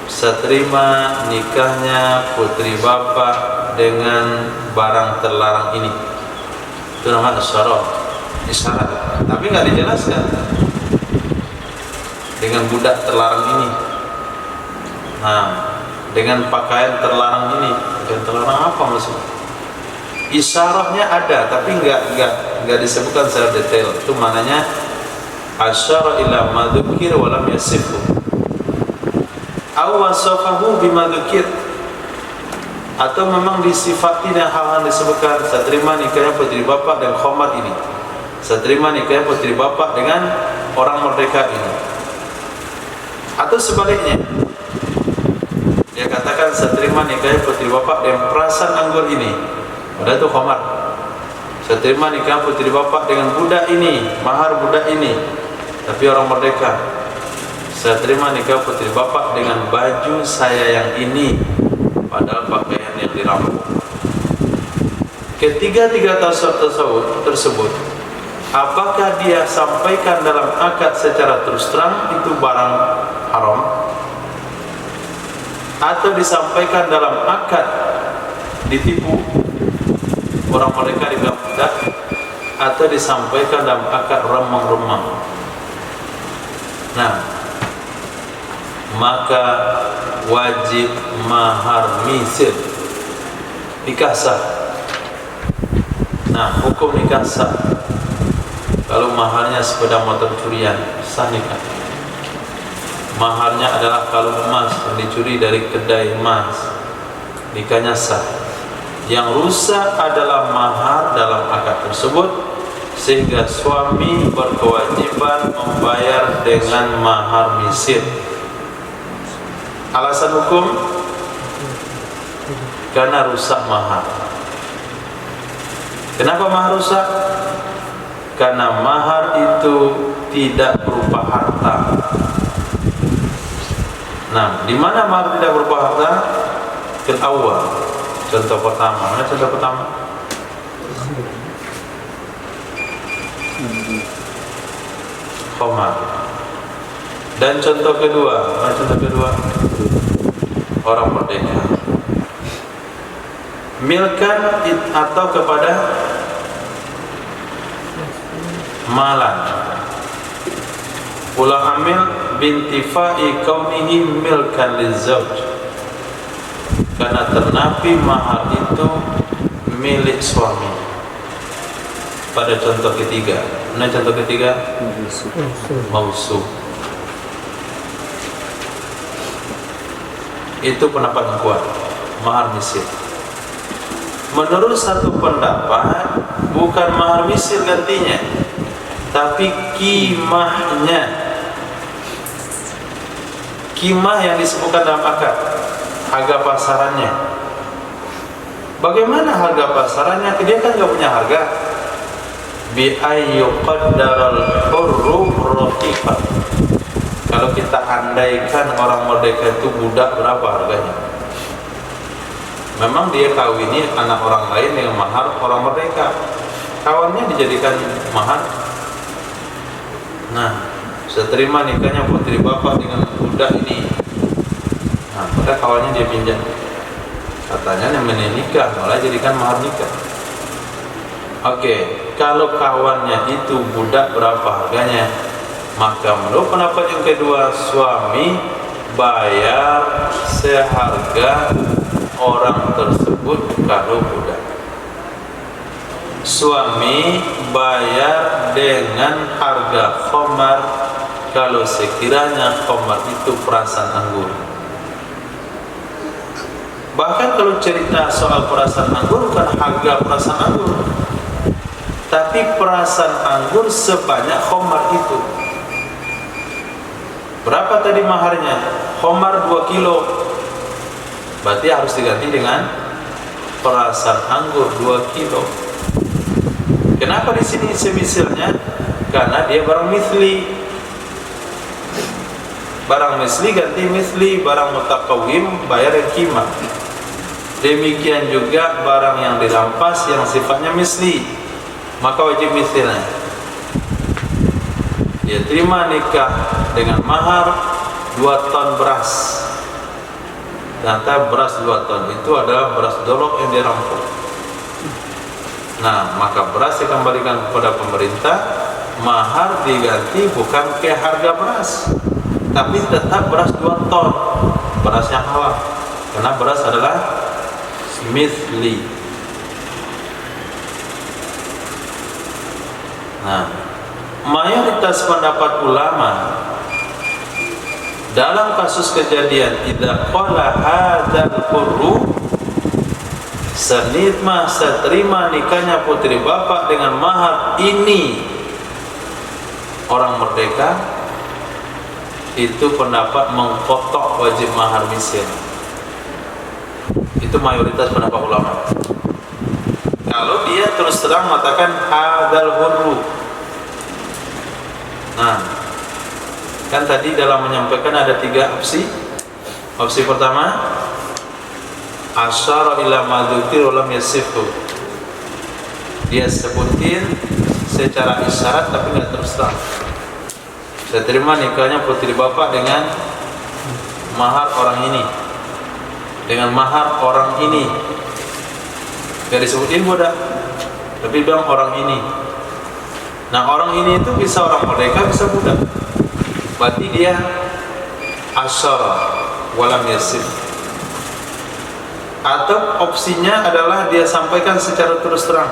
Seterima nikahnya putri bapak dengan barang terlarang ini, itu namanya asyara, isyarat, tapi enggak dijelaskan. Dengan budak terlarang ini, nah, dengan pakaian terlarang ini. Pakaian terlarang apa maksudnya? Isyarahnya ada tapi enggak disebutkan secara detail. Itu maknanya asyara ila madzkir wa lam yasifhu, aw wasafahu bima dzukir, atau memang disifati dengan hal-hal disebutkan. Saya terima nikahnya putri bapak dan khamar ini, saya terima nikahnya putri bapak dengan orang merdeka ini. Atau sebaliknya, dia katakan saya terima nikahnya putri bapak dengan perasan anggur ini, padahal itu khamar. Saya terima nikah putri bapak dengan budak ini, mahar budak ini, tapi orang merdeka. Saya terima nikah putri bapak dengan baju saya yang ini, padahal pakaian yang dirampok. Ketiga-tiga tasawuf tersebut, apakah dia sampaikan dalam akad secara terus terang itu barang haram, atau disampaikan dalam akad ditipu, orang mereka dibilang budak, atau disampaikan dalam akad remang-remang. Nah, maka wajib mahar misir, nikah sah. Nah, hukum nikah sah kalau maharnya sepeda motor curian, sah nikah. Maharnya adalah kalung emas yang dicuri dari kedai emas, nikahnya sah. Yang rusak adalah mahar dalam akad tersebut, sehingga suami berkewajiban membayar dengan mahar misir. Alasan hukum, karena rusak mahar. Kenapa mahar rusak? Karena mahar itu tidak berupa harta. Nah, di mana mahar tidak berupa harta? Fil awal. Contoh pertama, mana contoh pertama? Khamar. Dan contoh kedua, mana contoh kedua? Orang merdeka. Milkan atau kepada malan. Ulah amil bintifa'i kaunihi milkan lizauj, karena ternafi mahar itu milik suami. Pada contoh ketiga, mana contoh ketiga? Mausu. Itu pendapat yang kuat, mahar misir. Menurut satu pendapat, bukan mahar misir gantinya, tapi kimahnya. Kimah yang disebutkan dalam akad, harga pasarannya. Bagaimana harga pasarannya? Dia kan nggak punya harga. bi ayyuqaddaral hurru raqiqan. Kalau kita andaikan orang merdeka itu budak, berapa harganya? Memang dia kawini anak orang lain dengan mahar orang merdeka, kawannya dijadikan mahar. Nah, seterima nikahnya putri bapak dengan budak ini. Nah, pada kawannya dia pinjam. Katanya namanya nikah, malah jadikan mahar nikah. Oke, kalau kawannya itu budak, berapa harganya? Maka menurut pendapat yang kedua, suami bayar seharga orang tersebut kalau budak. Suami bayar dengan harga khamar kalau sekiranya khamar itu perasan anggur. Bahkan kalau cerita soal perasan anggur bukan harga perasan anggur, tapi perasan anggur sebanyak khamar itu. Berapa tadi maharnya? Khamar 2 kilo, berarti harus diganti dengan perasan anggur 2 kilo. Kenapa di sini semisalnya? Karena dia barang misli. Barang misli ganti misli, barang mutakawim bayar qimah. Demikian juga barang yang dirampas yang sifatnya misli, maka wajib mislnya. Dia terima nikah dengan mahar 2 ton beras. Ternyata beras 2 ton itu adalah beras dolok yang dirampok. Nah, maka beras dikembalikan kepada pemerintah, mahar diganti bukan ke harga beras, tapi tetap beras 2 ton, beras yang halal, karena beras adalah misli. Nah, mayoritas pendapat ulama dalam kasus kejadian idza qala hadzal qurru, senitmah seterima nikahnya putri bapak dengan mahar ini orang merdeka, itu pendapat mengkotok wajib mahar misil. Itu mayoritas pendapat ulama. Kalau dia terus terang mengatakan hadzal hurru. Nah, kan tadi dalam menyampaikan ada 3 opsi. Opsi pertama, asyara ila madzukir walam yasifhu. Dia sebutin secara isyarat tapi enggak terus terang. Saya terima nikahnya putri bapak dengan mahar orang ini, dengan mahar orang ini. Enggak disebutin budak, tapi bilang orang ini. Nah, orang ini itu bisa orang merdeka, bisa budak. Berarti dia asyara walam yasif. Atau opsinya adalah dia sampaikan secara terus terang,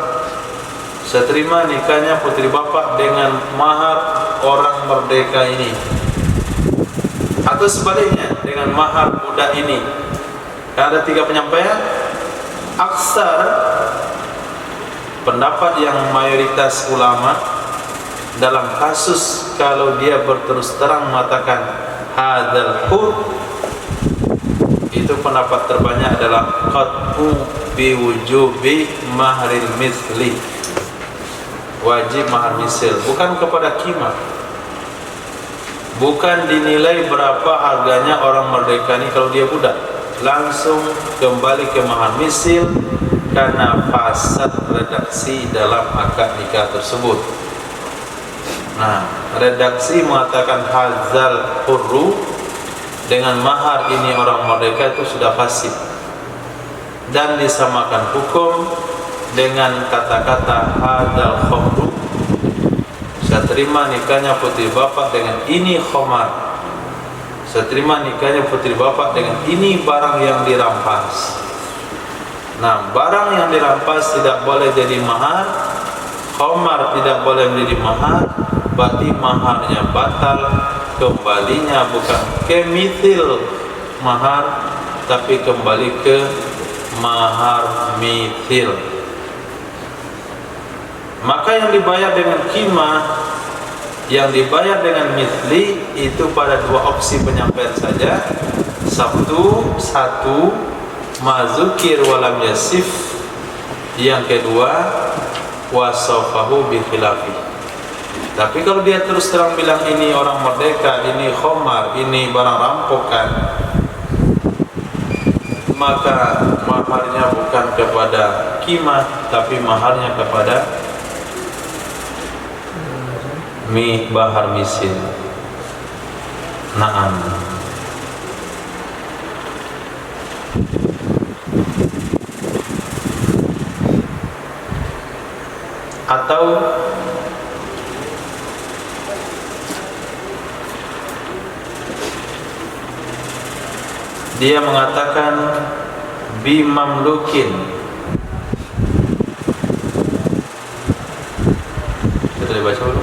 saya terima nikahnya putri bapak dengan mahar orang merdeka ini. Atau sebaliknya, dengan mahar budak ini. Ada 3 penyampaian. Aksar pendapat yang mayoritas ulama dalam kasus kalau dia berterus terang mengatakan hadzal hur, itu pendapat terbanyak adalah qat'u biwujubi mahril misli, wajib mahar misil, bukan kepada qimah, bukan dinilai berapa harganya orang merdeka ini kalau dia budak, langsung kembali ke mahar misil karena fasad redaksi dalam akad nikah tersebut. Nah, redaksi mengatakan hadzal hurru dengan mahar ini orang merdeka itu sudah fasih dan disamakan hukum dengan kata-kata hadzal khamru. Saya terima nikahnya putri bapak dengan ini khamar. Saya terima nikahnya putri bapak dengan ini barang yang dirampas. Nah, barang yang dirampas tidak boleh jadi mahar, khamar tidak boleh menjadi mahar, berarti maharnya batal, kembalinya bukan ke mithil mahar, tapi kembali ke mahar mithil. Maka yang dibayar dengan qimah, yang dibayar dengan mithli itu pada 2 opsi penyampaian saja. Satu, mazukir walam yasif. Yang kedua, wasafahu bi khilafi. Tapi kalau dia terus terang bilang ini orang merdeka, ini khomar, ini barang rampokan, maka maharnya bukan kepada kimah, tapi maharnya kepada bahar misil. Naam. Atau dia mengatakan bimamlukin. Kita dibaca dulu.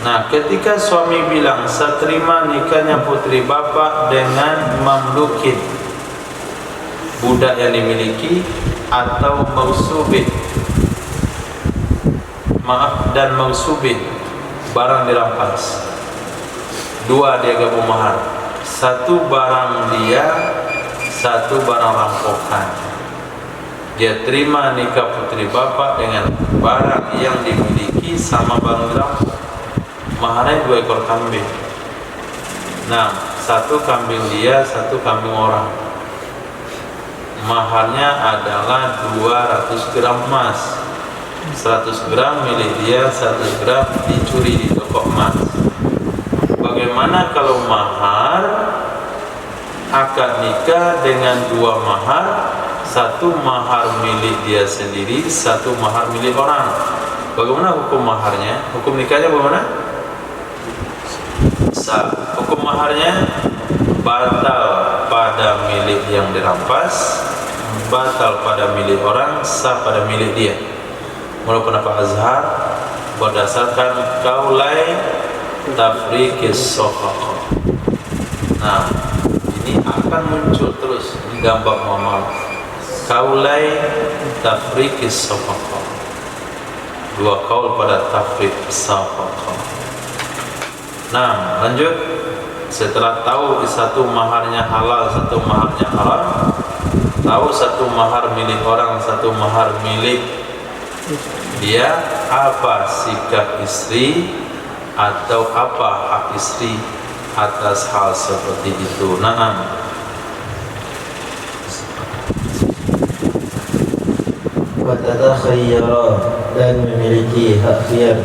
Nah, ketika suami bilang saya terima nikahnya putri bapak dengan mamlukin, budak yang dimiliki, atau mausubin, dan mausubin, barang dirampas. Dua dia gabung mahar, satu barang dia, satu barang rampokan. Dia terima nikah putri bapak dengan barang yang dimiliki sama barang dirampok. Maharnya 2 ekor kambing. Nah, satu kambing dia, satu kambing orang. Maharnya adalah 200 gram emas. 100 gram milik dia, 100 gram dicuri di toko emas. Bagaimana kalau mahar akad nikah dengan 2 mahar, satu mahar milik dia sendiri, satu mahar milik orang? Bagaimana hukum maharnya? Hukum nikahnya bagaimana? Hukum maharnya batal pada milik yang dirampas, batal pada milik orang, sah pada milik dia. Menurut pendapat Azhar berdasarkan kaulai tafriqis shafaqah. Nah, ini akan muncul terus di gambar muamalah. Kaulai tafriqis shafaqah. 2 kaul pada tafriq shafaqah. Nah, lanjut. Setelah tahu satu maharnya halal, satu maharnya haram, tahu satu mahar milik orang, satu mahar milik dia, apa sikap istri atau apa hak istri atas hal seperti itu? Naam. Watathayyara, dan memiliki hak khiyar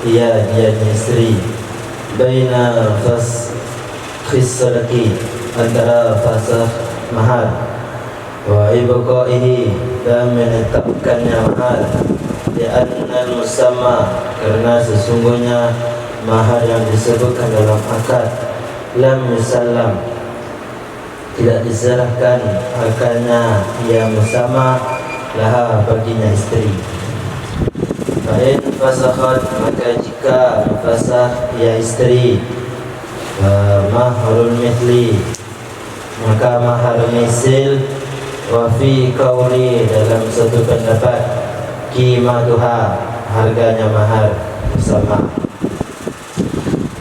dia istri, baina faskhis sadaqi, antara fasakh mahar, wa ibqaihi, dan menetapkannya mahar, li'anna musamma, karena sesungguhnya mahar yang disebutkan dalam akad lam yusallam, tidak diserahkan akadnya yang musamma laha, baginya istri. Fa'in fasakhat, maka jika fasakh ya istri, mahrul mithli, maka mahar misil, wa fi qawli, dalam satu pendapat, qimatuha, harganya mahar bersama.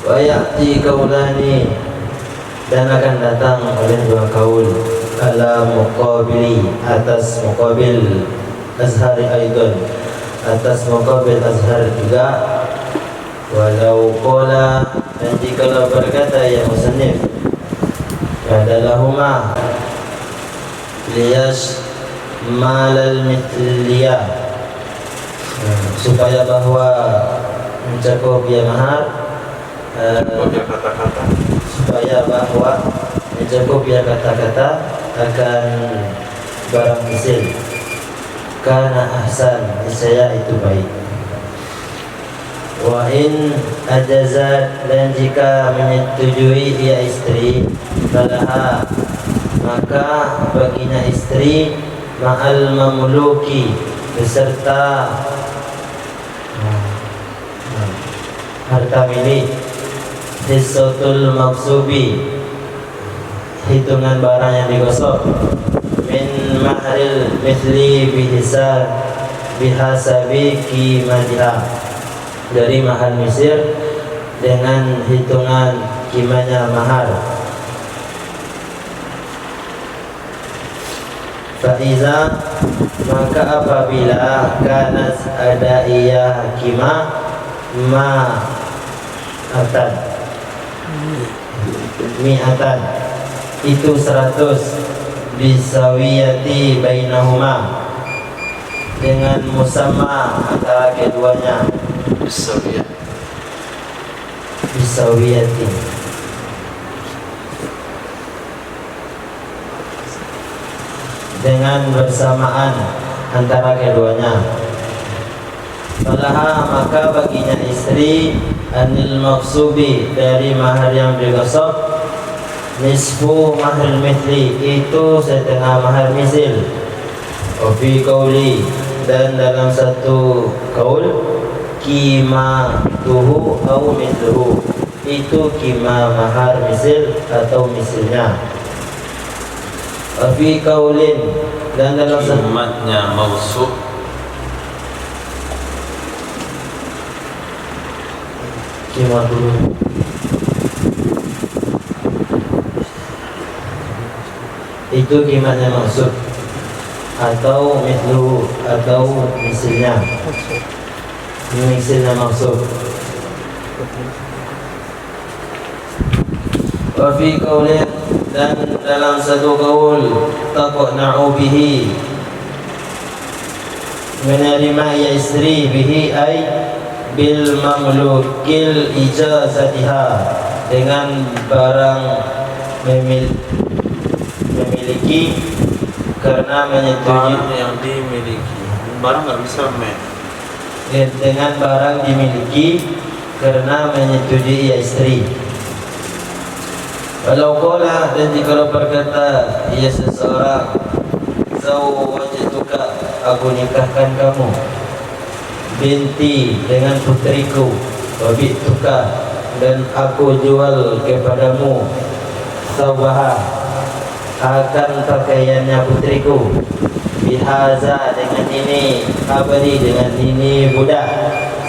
Wa ya'ti qawlani, dan akan datang oleh 2 kaul, ala muqabili, atas muqabil azhari aidon, atas muqabil azhar juga. Walau qala, dan jikalau berkata ya musannif, badalahuma liyash malal mithliyah, supaya bahwa mencakup ya mahar, supaya bahwa mencakup ya kata-kata akan barang misil, karena ahsan, niscaya itu baik. Wa in ajazat, dan jika menyetujui ia istri, falaha, maka baginya istri, ma'al mamluki, beserta harta milik, hissatul maksubi, hitungan barang yang digosok, min mahril mithli bihasabi qimatiha, dari mahar misir dengan hitungan kimanya mahar. Fa'iza, maka apabila kanat ada iya kima ma'atan mi'atan, itu 100 bisawiyati bainahuma, dengan musamma antara keduanya, bisawiyati, dengan bersamaan antara keduanya. Falaha, maka baginya istri, anil maqsubi, dari mahar yang digosok, nisfu mahar mithli, itu setengah mahar misil. Wafi qauli, dan dalam satu kaul, qimatuhu au mithluhu, itu qimah mahar misil atau misilnya. Wafi qaulin, dan dalam satu Qimmatnya mausuf, qimatuhu, itu qimahnya maksud, atau mithlu, atau misilnya. Misilnya maksud. Wa fi qaulin, dan dalam satu qaul, taqna'u bihi, menerima ya istri, bihi ay bil mamlukil ijazatiha, dengan barang memiliki karena menyetujui, barang yang dimiliki. Barang nggak bisa dengan barang dimiliki karena menyetujui ya istri. Walau qala, dan jika berkata ia seseorang, zawwajtuka, aku nikahkan kamu, binti, dengan putriku, wabituka, dan aku jual kepadamu, sawaha, akan pakaiannya putriku, bihaza, dengan ini, abadi, dengan ini budak,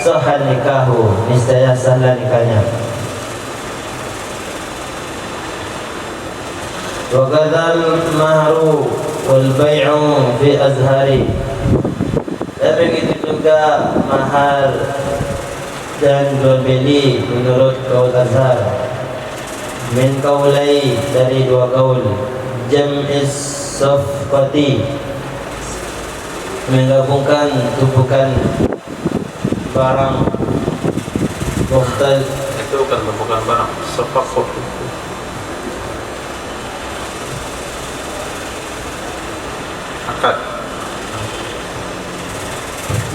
sahal nikahu, niscaya sahlah nikahnya. Wa kadzal mahru wal bai'u fi azhari, dan begitu juga mahar dan jual beli menurut kaul azhar, min kaulai, dari dua kaul, jam'is safqati, menggabungkan tumpukan barang, mukhtal, itu bukan barang, safaqah, akad,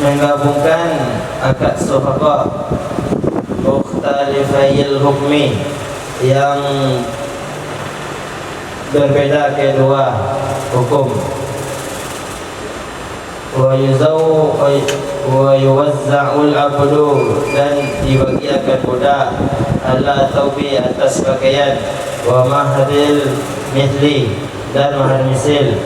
menggabungkan akad safaqah, mukhtalifayil hukmi, yang berbeda kedua hukum, wa yuwazza'ul abdu, dan dibagiakan budak, ala thawbi, atas pakaian, wa mahril mithli, dan mahar misil.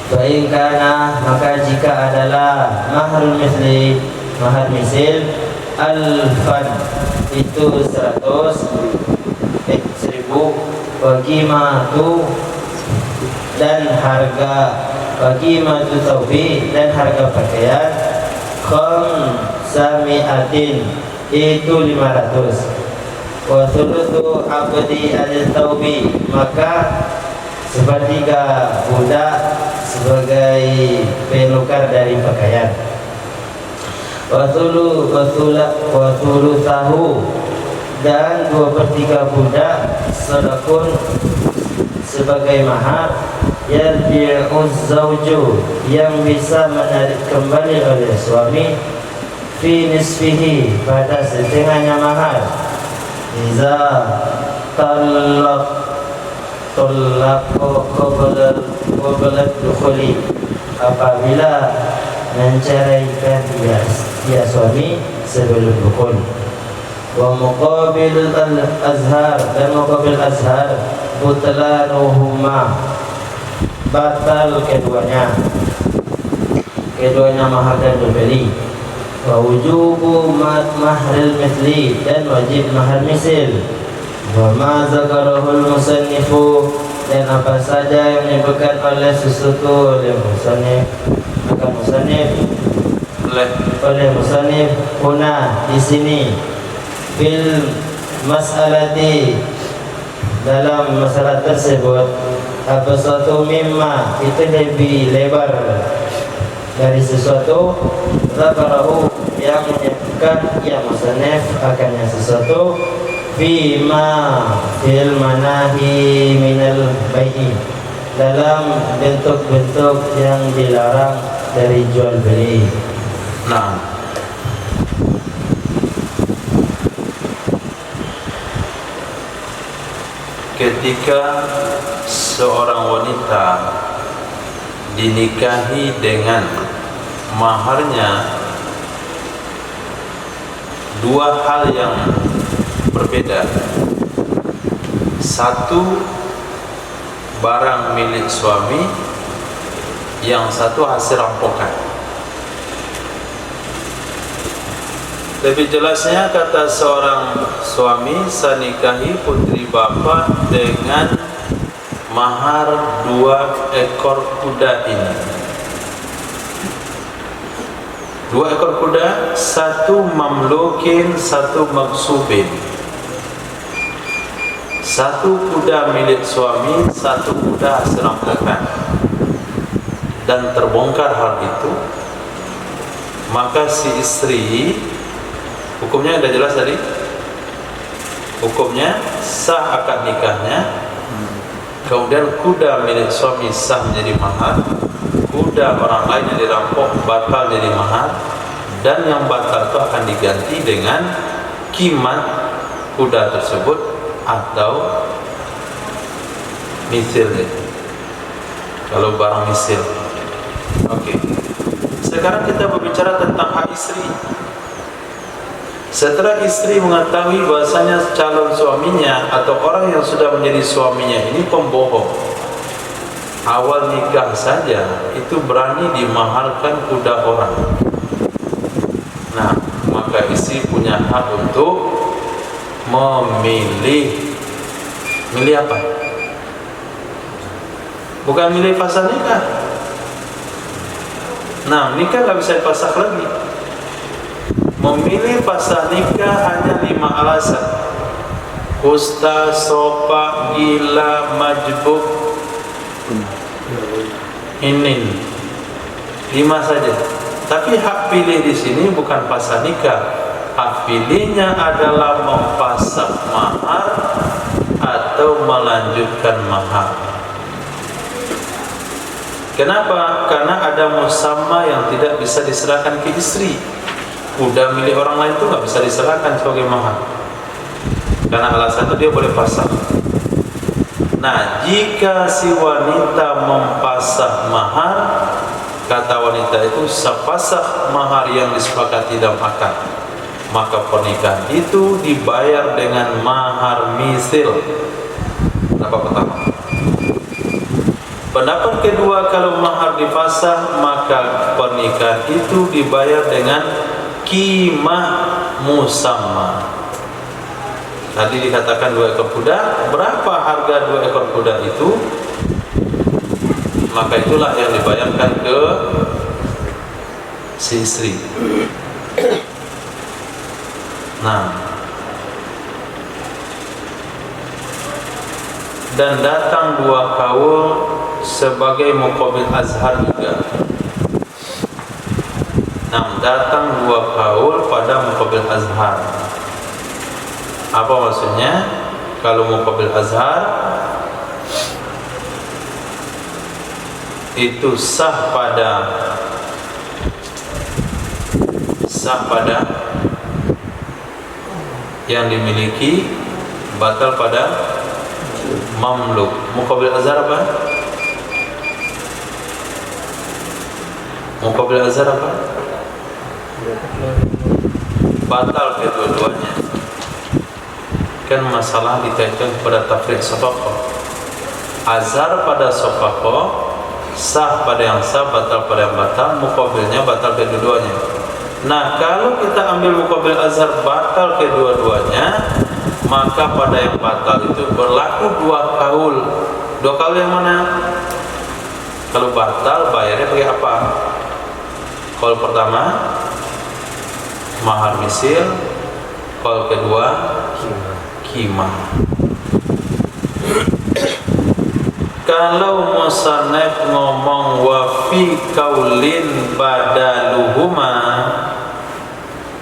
Fa in kana, maka jika adalah mahrul mithli, mahar misil, alfan, itu 100, 1000, wa qimatu, dan harga, wa qimatu thawbi, dan harga pakaian, khamsami'atin, itu 500, wa thuluthu abdi al-thawbi, maka sepertiga budak sebagai penukar dari pakaian, wa thuluthahu, dan 2/3 budak sedekun sebagai mahar, yarji'u zawju, yang bisa menarik kembali oleh suami, fi nisfihi, pada setengahnya mahar, iza qabla dukhuli, apabila menceraikan dia suami sebelum dukhul. Wa muqabil al-azhar, dan muqabil azhar, butlanuhuma, batal keduanya mahar dan berbeli. Wa wujubu mahril mithli, dan wajib mahar misil. Wa ma zakarahul musannifu dan apa saja yang menyebutkan oleh sesuatu oleh musannif oleh musannif huna di sini fil mas'alati dalam masalah tersebut apa suatu mimma itu lebih lebar dari sesuatu zakarahu yang menyebutkan yang musannif akannya sesuatu fima fil manahi minal bai'i dalam bentuk-bentuk yang dilarang dari jual beli. Nah, ketika seorang wanita dinikahi dengan maharnya dua hal yang berbeda. Satu barang milik suami, yang satu hasil rampokan. Lebih jelasnya kata seorang suami, saya nikahi putri bapak dengan mahar 2 ekor kuda ini. 2 ekor kuda, satu mamlukin, satu maksubin. Satu kuda milik suami, satu kuda hasil rampokan. Dan terbongkar hal itu, maka si istri, hukumnya sudah jelas tadi, hukumnya sah akad nikahnya. Kemudian kuda milik suami sah menjadi mahar, kuda orang lain yang dirampok batal jadi mahar, dan yang batal itu akan diganti dengan kimat kuda tersebut atau misilnya, kalau barang misil. Oke. Sekarang kita berbicara tentang hak istri. Setelah istri mengetahui bahasanya calon suaminya atau orang yang sudah menjadi suaminya ini pembohong, awal nikah saja itu berani dimaharkan kuda orang. Nah, maka istri punya hak untuk memilih. Milih apa? Bukan milih pasal nikah. Nah, nikah gak bisa dipasang lagi. Memilih pasal nikah hanya 5 alasan: kusta, sopa, gila, majbuk, ini 5 saja. Tapi hak pilih di sini bukan pasal nikah. Hak pilihnya adalah mempasang mahar atau melanjutkan mahar. Kenapa? Karena ada musamma yang tidak bisa diserahkan ke istri. Kuda milik orang lain itu nggak bisa diserahkan sebagai mahar. Karena alasan itu dia boleh pasang. Nah, jika si wanita mempasang mahar, kata wanita itu sepasang mahar yang disepakati dalam akad, maka pernikahan itu dibayar dengan mahar misil. Pendapat pertama. Pendapat kedua, kalau mahar dipasang maka pernikahan itu dibayar dengan qimah musamma. Tadi dikatakan 2 ekor kuda, berapa harga 2 ekor kuda itu? Maka itulah yang dibayarkan ke si istri. Nah, dan datang 2 kaul sebagai muqabil azhar juga. Nah, datang 2 kaul pada muqabil azhar. Apa maksudnya? Kalau muqabil azhar itu sah pada yang dimiliki, batal pada mamluk. Muqabil azhar apa? Muqabil azhar apa? Batal kedua-duanya. Kan masalah dikaitkan kepada tafriq shafaqah. Azhar pada shafaqah sah pada yang sah, batal pada yang batal, muqabilnya batal kedua-duanya. Nah, kalau kita ambil muqabil azhar batal kedua-duanya, maka pada yang batal itu berlaku 2 kaul Dua kaul yang mana? Kalau batal bayarnya pakai apa? Kaul pertama mahar misil, kaul kedua qimah. Kalau musannaf ngomong wa fi qaulin badaluhuma,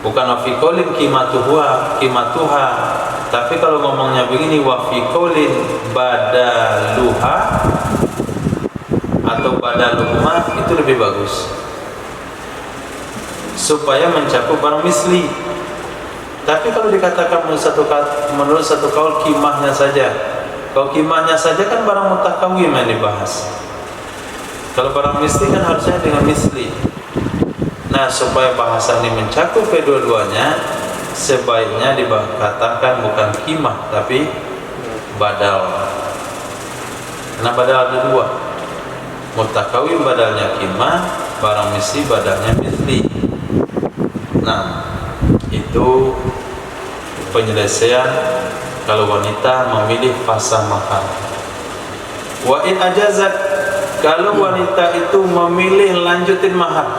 bukan wa fi qaulin qimatuha, tapi kalau ngomongnya begini wa fi qaulin badaluha atau badaluhuma, itu lebih bagus supaya mencakup barang misli. Tapi kalau dikatakan menurut satu kaul qimahnya saja, kalau qimahnya saja kan barang mutakawim yang dibahas. Kalau barang misli kan harusnya dengan misli. Nah, supaya bahasa ini mencakup kedua-duanya, sebaiknya dikatakan bukan qimah tapi badal. Karena badal ada dua, mutakawim badalnya qimah, barang misli badalnya misli. Nah, itu penyelesaian kalau wanita memilih pasang mahar. Wa in ajazat, kalau wanita itu memilih lanjutin mahar,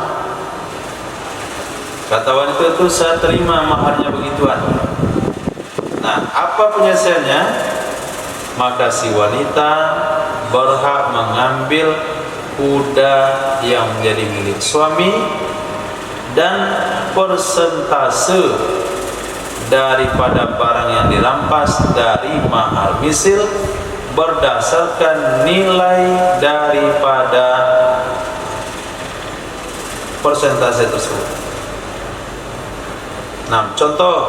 kata wanita itu saya terima maharnya begituan. Nah, apa penyelesaiannya? Maka si wanita berhak mengambil kuda yang menjadi milik suami dan persentase daripada barang yang dirampas dari mahar misil berdasarkan nilai daripada persentase tersebut. Nah, contoh.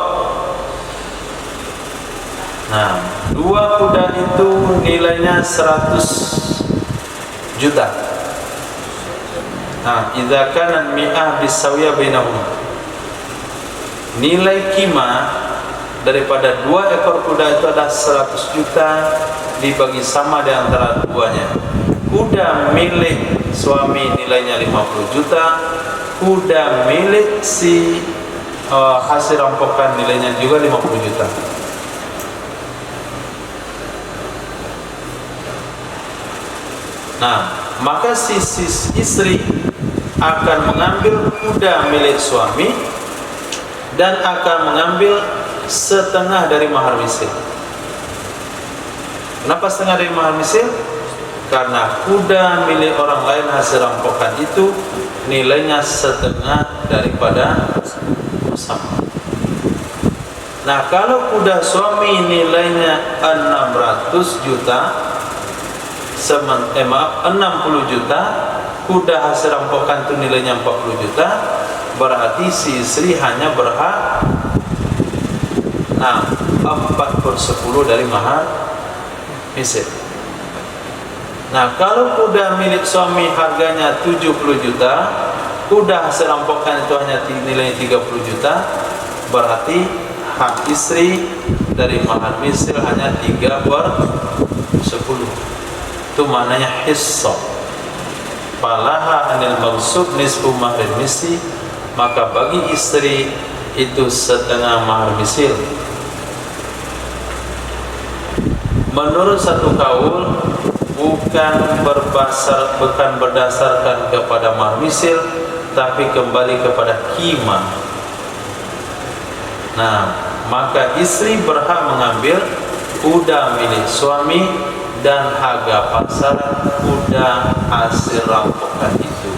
Nah, dua kuda itu nilainya 100 juta. Nah, idza kana mi'ah bisawiyah bainahum, nilai qimah daripada dua ekor kuda itu ada 100 juta dibagi sama di antara duanya. Kuda milik suami nilainya 50 juta, kuda milik si hasil rampokan nilainya juga 50 juta. Nah, maka si istri akan mengambil kuda milik suami dan akan mengambil setengah dari mahar misil. Kenapa setengah dari mahar misil? Karena kuda milik orang lain hasil rampokan itu nilainya setengah daripada sama. Nah, kalau kuda suami nilainya 600 juta, 60 juta, kuda hasil rampokan itu nilainya 40 juta, berarti si istri hanya berhak 4/10 dari mahar misil. Nah, kalau kuda milik suami harganya 70 juta, kuda hasil rampokan itu hanya nilainya 30 juta, berarti hak istri dari mahar misil hanya 3/10. Itu maknanya hissa. Falaha anil maghsub nisfu mahar misli, maka bagi istri itu setengah mahar misil. Menurut satu kaul bukan berdasarkan kepada mahar misil, tapi kembali kepada qimah. Nah, maka istri berhak mengambil kuda milik suami dan harga pasar kuda hasil rampokan itu.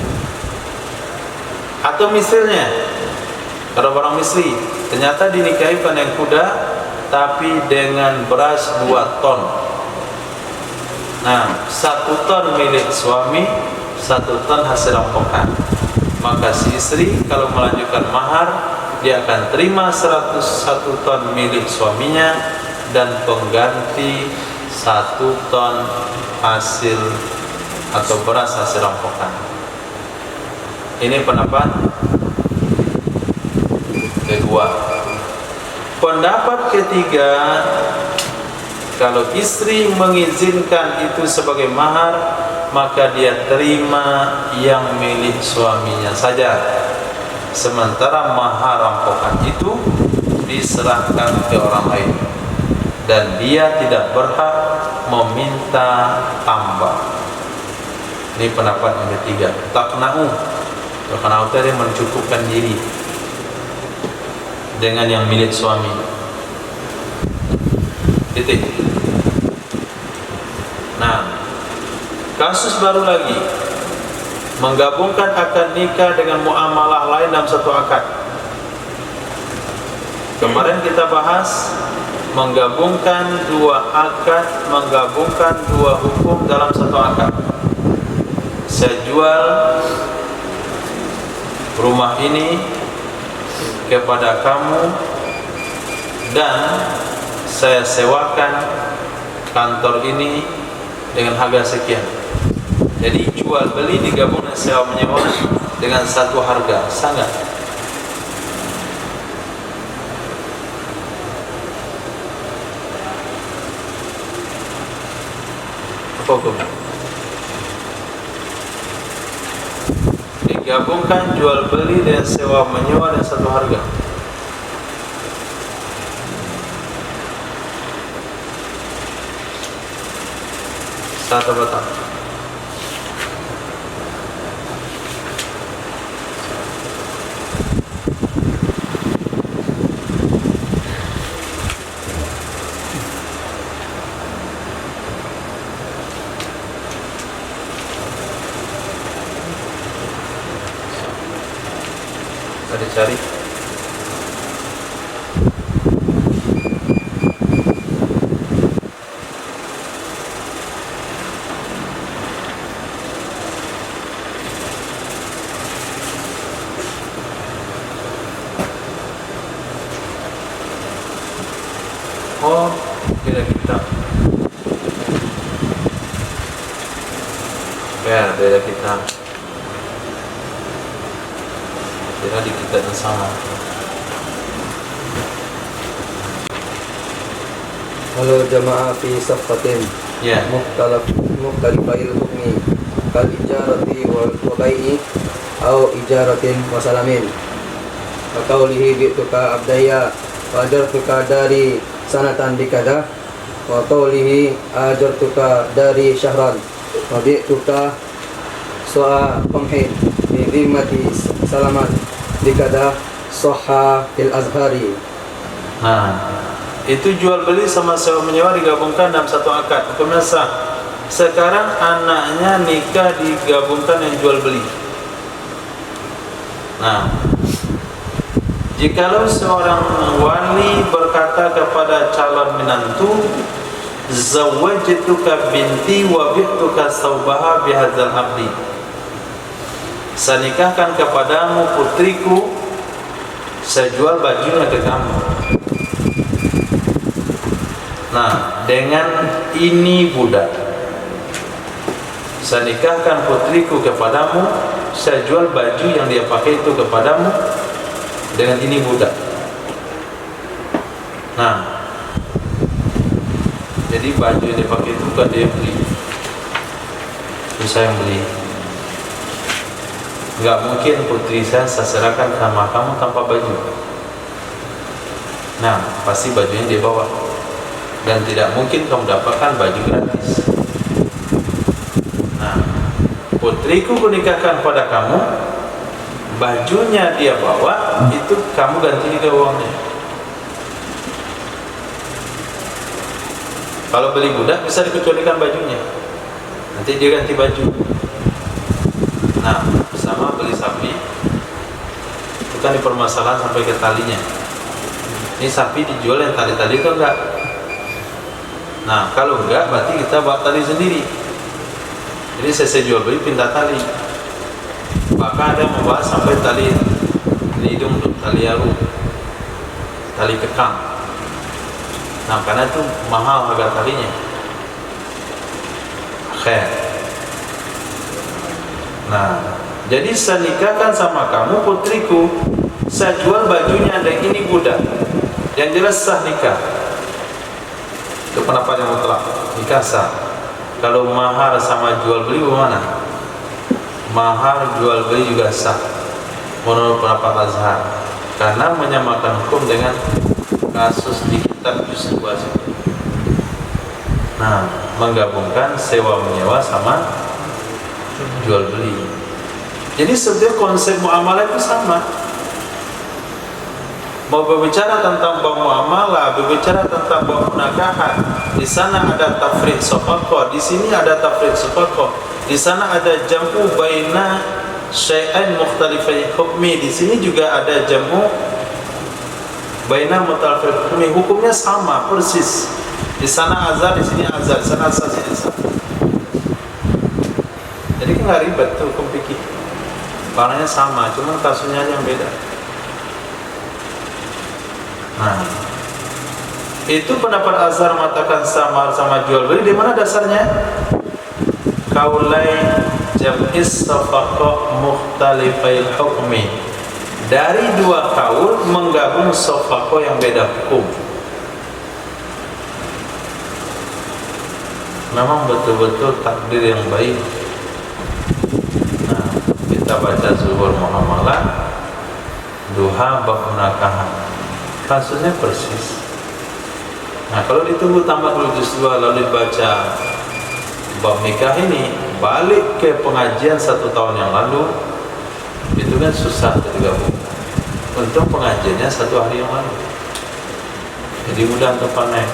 Atau misalnya, kalau barang misli ternyata dinikahi pandang kuda tapi dengan beras 2 ton. Nah, 1 ton milik suami, 1 ton hasil rampokan. Maka si istri kalau melanjutkan mahar, dia akan terima 101 ton milik suaminya dan pengganti 1 ton hasil atau beras hasil rampokan. Ini pendapat kedua. Pendapat ketiga, kalau istri mengizinkan itu sebagai mahar, maka dia terima yang milik suaminya saja, sementara mahar rampokan itu diserahkan ke orang lain dan dia tidak berhak meminta tambah. Ini pendapat yang ketiga. Taqna'u tadi mencukupkan diri dengan yang milik suami. Titik. Nah, kasus baru lagi, menggabungkan akad nikah dengan muamalah lain dalam satu akad. Kemarin kita bahas menggabungkan dua akad, menggabungkan dua hukum dalam satu akad. Saya jual rumah ini kepada kamu dan saya sewakan kantor ini dengan harga sekian. Jadi jual beli digabung dengan sewa menyewa dengan satu harga, sangat. Apa hukumnya? Digabungkan jual beli dengan sewa menyewa dengan satu harga. Satu batang. Cari. Oh, beda kitab. Ya, beda kitab. Kira di kitab yang sama. Kalau jamaah fi safqatin Ya. mukhtalifil hukmi kal ijarati wa bai'i au ijaratin wa salamin. Wa qawlihi bi'tuka abdaya wa ajartuka dari sanatan bikada wa qawlihi ajartuka dari syahran wa bi'tuka su'a qamhin bi dhimmati salaman bikada sahha fil azhari. Nah, itu jual beli sama sewa menyewa digabungkan dalam satu akad, hukumnya sah. Sekarang anaknya nikah digabungkan dengan jual beli. Nah, jikalau seorang wali berkata kepada calon menantu, zawwajtuka binti wa bi'tuka thawbaha bihadzal abdi, saya nikahkan kepadamu putriku, saya jual bajunya ke kamu. Nah, dengan ini budak, saya nikahkan putriku kepadamu, saya jual baju yang dia pakai itu kepadamu, dengan ini budak. Nah, jadi baju yang dia pakai itu bukan dia beli, itu saya yang beli. Enggak mungkin putri saya serahkan sama kamu tanpa baju. Nah, pasti bajunya dia bawa. Dan tidak mungkin kamu dapatkan baju gratis. Nah, putriku kunikahkan pada kamu, bajunya dia bawa, itu kamu ganti juga uangnya. Kalau beli budak bisa dikecualikan bajunya, nanti dia ganti baju. Nah, sama beli sapi, itu kan dipermasalahan sampai ke talinya. Ini sapi dijual yang tali-tali itu enggak. Nah, kalau enggak berarti kita buat tali sendiri. Jadi saya jual beli pindah tali. Bahkan ada membahas sampai tali hidung, tali aru, tali kekang. Nah, karena itu mahal harga talinya. Khair. Nah, jadi saya nikahkan sama kamu putriku, saya jual bajunya dan ini budak. Yang jelas sah nikah. Itu pendapat yang mutlak, nikah sah. Kalau mahar sama jual beli bagaimana? Mahar jual beli juga sah menurut pendapat Azhar, karena menyamakan hukum dengan kasus di kitab juz 2. Nah, menggabungkan sewa menyewa sama jual beli. Jadi sebetulnya konsep muamalah itu sama. Mau berbicara tentang bab muamalah, berbicara tentang bab munakahat. Di sana ada tafriq shafaqah, di sini ada tafriq shafaqah. Di sana ada jam'u baina syai'ain mukhtalifai hukmi, di sini juga ada jam'u baina mukhtalifai hukmi. Hukumnya sama persis. Di sana azar, di sini azar, di sana asas, di sini asas. Jadi kan nggak ribet tuh hukum fikih. Barangnya sama, cuma kasusnya yang beda. Nah, itu pendapat Azhar mengatakan sama sama jual beli. Di mana dasarnya? Kaulai jam'is shafaqah mukhtalifail hukmi. Dari dua kaul menggabung shafaqah yang beda hukum. Memang betul-betul takdir yang baik. Nah, kita baca zuhur muamalah, duha bab munakahat, kasusnya persis. Nah, kalau ditunggu tambah dulu juz 2 lalu dibaca bab nikah ini, balik ke pengajian 1 tahun yang lalu, itu kan susah digabung. Untung pengajiannya 1 hari yang lalu, jadi mudah untuk panen.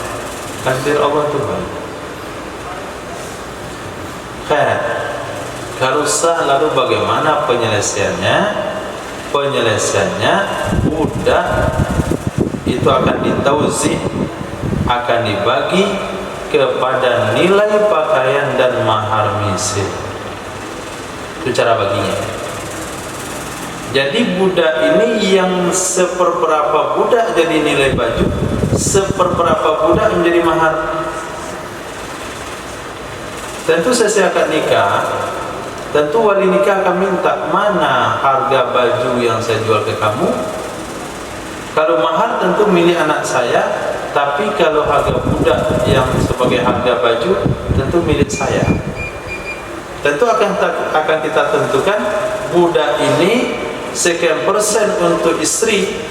Takdir Allah itu baik. Kalau sah, lalu bagaimana penyelesaiannya? Penyelesaiannya budak itu akan ditauzi, akan dibagi kepada nilai pakaian dan mahar misil. Itu cara baginya. Jadi budak ini yang seperberapa budak jadi nilai baju, seperberapa budak menjadi mahar. Tentu selesai akad nikah, tentu wali nikah akan minta mana harga baju yang saya jual ke kamu. Kalau mahar tentu milik anak saya, tapi kalau harga budak yang sebagai harga baju tentu milik saya. Tentu akan kita tentukan budak ini sekian persen untuk istri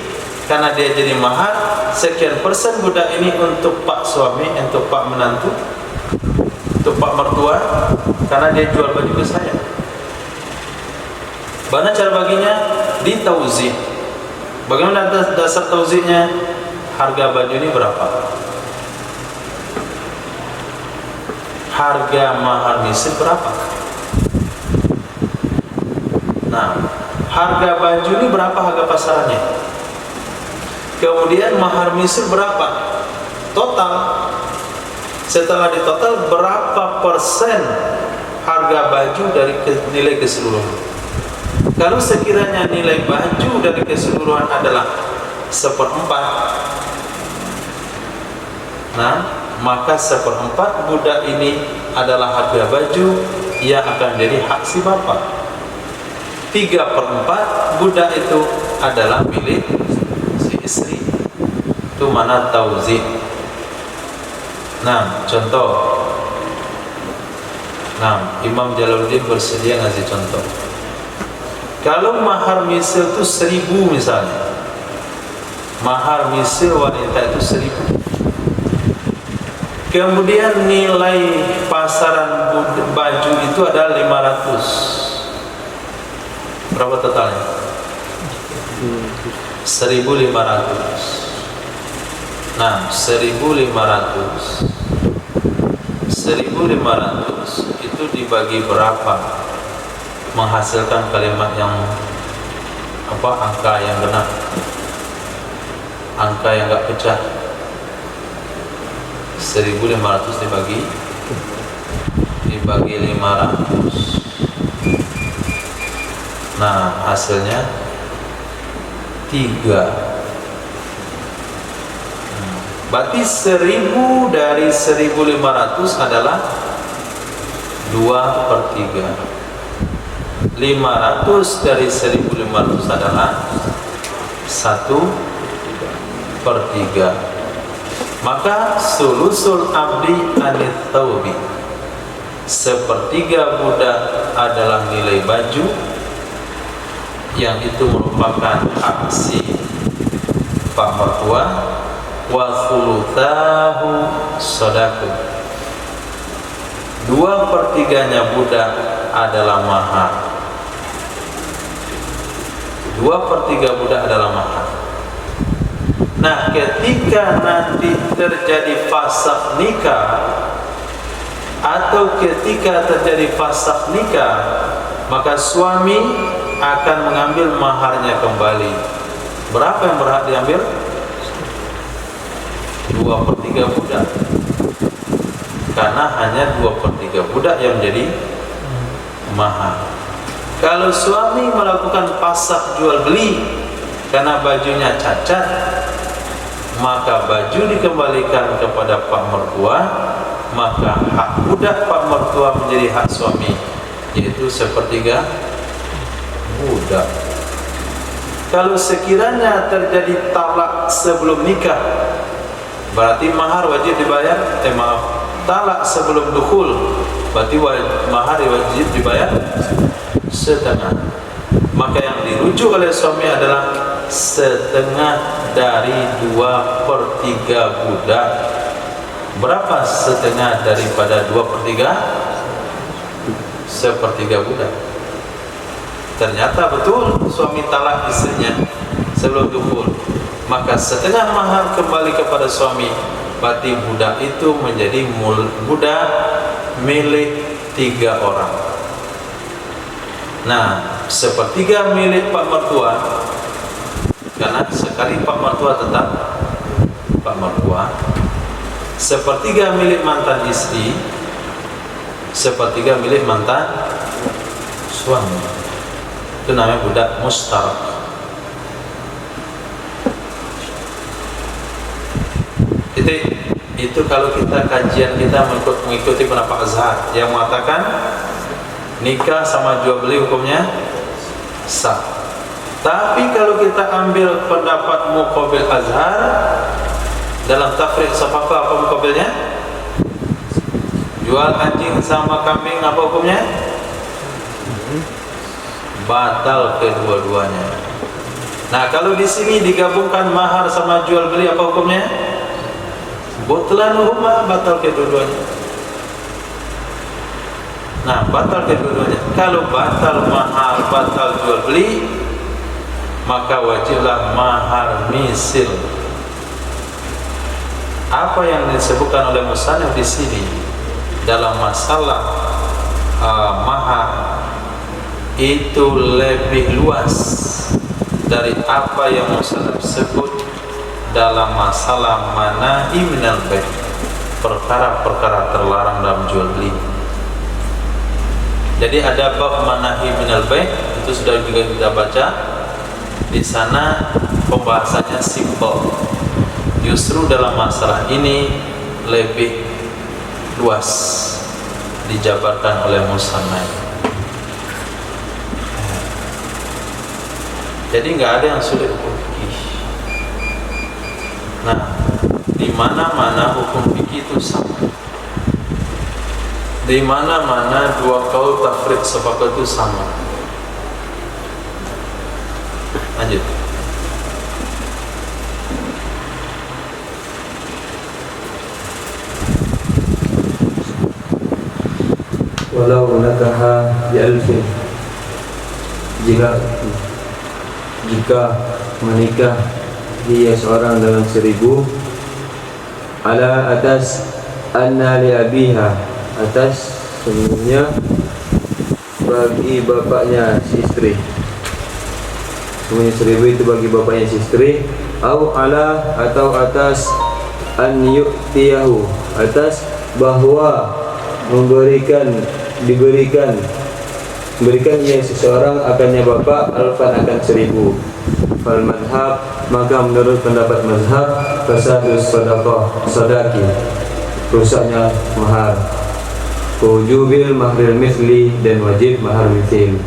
karena dia jadi mahar, sekian persen budak ini untuk pak suami, untuk pak menantu, untuk pak mertua karena dia jual baju ke saya. Bagaimana cara baginya? Ditauzi. Bagaimana dasar tauzinya? Harga baju ini berapa? Harga mahar misil berapa? Nah, harga baju ini berapa harga pasarannya? Kemudian mahar misil berapa? Total. Setelah ditotal berapa persen harga baju dari nilai keseluruhan? Kalau sekiranya nilai baju dari keseluruhan adalah 1/4, nah maka 1/4 budak ini adalah harga baju yang akan jadi hak si bapak. 3/4 budak itu adalah milik si istri. Itu mana tauzi. Nah, contoh. Nah, Imam Jalaluddin bersedia ngasih contoh. Kalau mahar misil itu 1.000 misalnya, mahar misil wanita itu 1.000. Kemudian nilai pasaran baju itu adalah 500. Berapa totalnya? 1.500. Nah, 1.500 itu dibagi berapa menghasilkan kalimat yang apa, angka yang benar, angka yang enggak pecah. 1.500 dibagi 500. Nah, hasilnya 3. Berarti 1.000 dari 1.500 adalah 2/3. 500 dari 1.500 adalah 1/3. Maka sulusul abdi anit taubi, 1/3 budak adalah nilai baju yang itu merupakan hak si pak mertua. Wa thuluthahu sadaqah, 2/3 budak adalah mahar. 2/3 budak adalah mahar. Nah, ketika nanti terjadi fasakh nikah atau ketika terjadi fasakh nikah, maka suami akan mengambil maharnya kembali. Berapa yang berhak diambil? 2/3 budak. Karena hanya 2/3 budak yang menjadi mahar. Kalau suami melakukan fasakh jual beli karena bajunya cacat, maka baju dikembalikan kepada pak mertua, maka hak budak pak mertua menjadi hak suami, yaitu 1/3 budak. Kalau sekiranya terjadi talak sebelum nikah, berarti mahar wajib dibayar. Talak sebelum dukhul, berarti mahar wajib dibayar setengah. Maka yang dirujuk oleh suami adalah setengah dari 2/3 budak. Berapa setengah daripada 2/3? 1/3 budak. Ternyata betul suami talak istrinya sebelum dukhul, maka setengah mahar kembali kepada suami. Berarti budak itu menjadi budak milik 3 orang. Nah, 1/3 milik pak mertua, karena sekali pak mertua tetap pak mertua. 1/3 milik mantan istri, 1/3 milik mantan suami. Itu namanya budak mustarak. Itu kalau kita kajian kita mengikuti pendapat Azhar yang mengatakan nikah sama jual beli hukumnya sah. Tapi kalau kita ambil pendapat Muqabil Azhar dalam Tafriq Safaqah, apa muqabilnya? Jual anjing sama kambing, apa hukumnya? Batal kedua-duanya. Nah, kalau di sini digabungkan mahar sama jual beli, apa hukumnya? Butlanuhuma, batal kedua-duanya. Nah, batal kedua-duanya. Kalau batal mahar, batal jual beli, maka wajiblah mahar misil. Apa yang disebutkan oleh musannif di sini dalam masalah mahar itu lebih luas dari apa yang musannif sebut dalam masalah manahi minal bai', perkara-perkara terlarang dalam jual beli. Jadi ada bab manahi minal bai', itu sudah juga kita baca. Di sana pembahasannya simpel. Justru dalam masalah ini lebih luas dijabarkan oleh musannif. Jadi nggak ada yang sulit hukum fikih. Nah, di mana-mana hukum fikih itu sama. Di mana-mana dua qaul tafriq sepakat itu sama. Lanjut. Walau nakaha bi'alfin, jika menikah dia seorang dengan 1000, ala atas anna li abiha, atas semuanya bagi bapaknya si istri, semuanya 1000 itu bagi bapaknya si istri, au ala, atau atas an yu'tiyahu, atas bahwa diberikan ia seseorang akannya bapak alfan akan 1000. Fal madhab, maka menurut pendapat mazhab, fasadus sadaqah, rusaknya mahar, wujubil mahril misli, dan wajib mahar misil.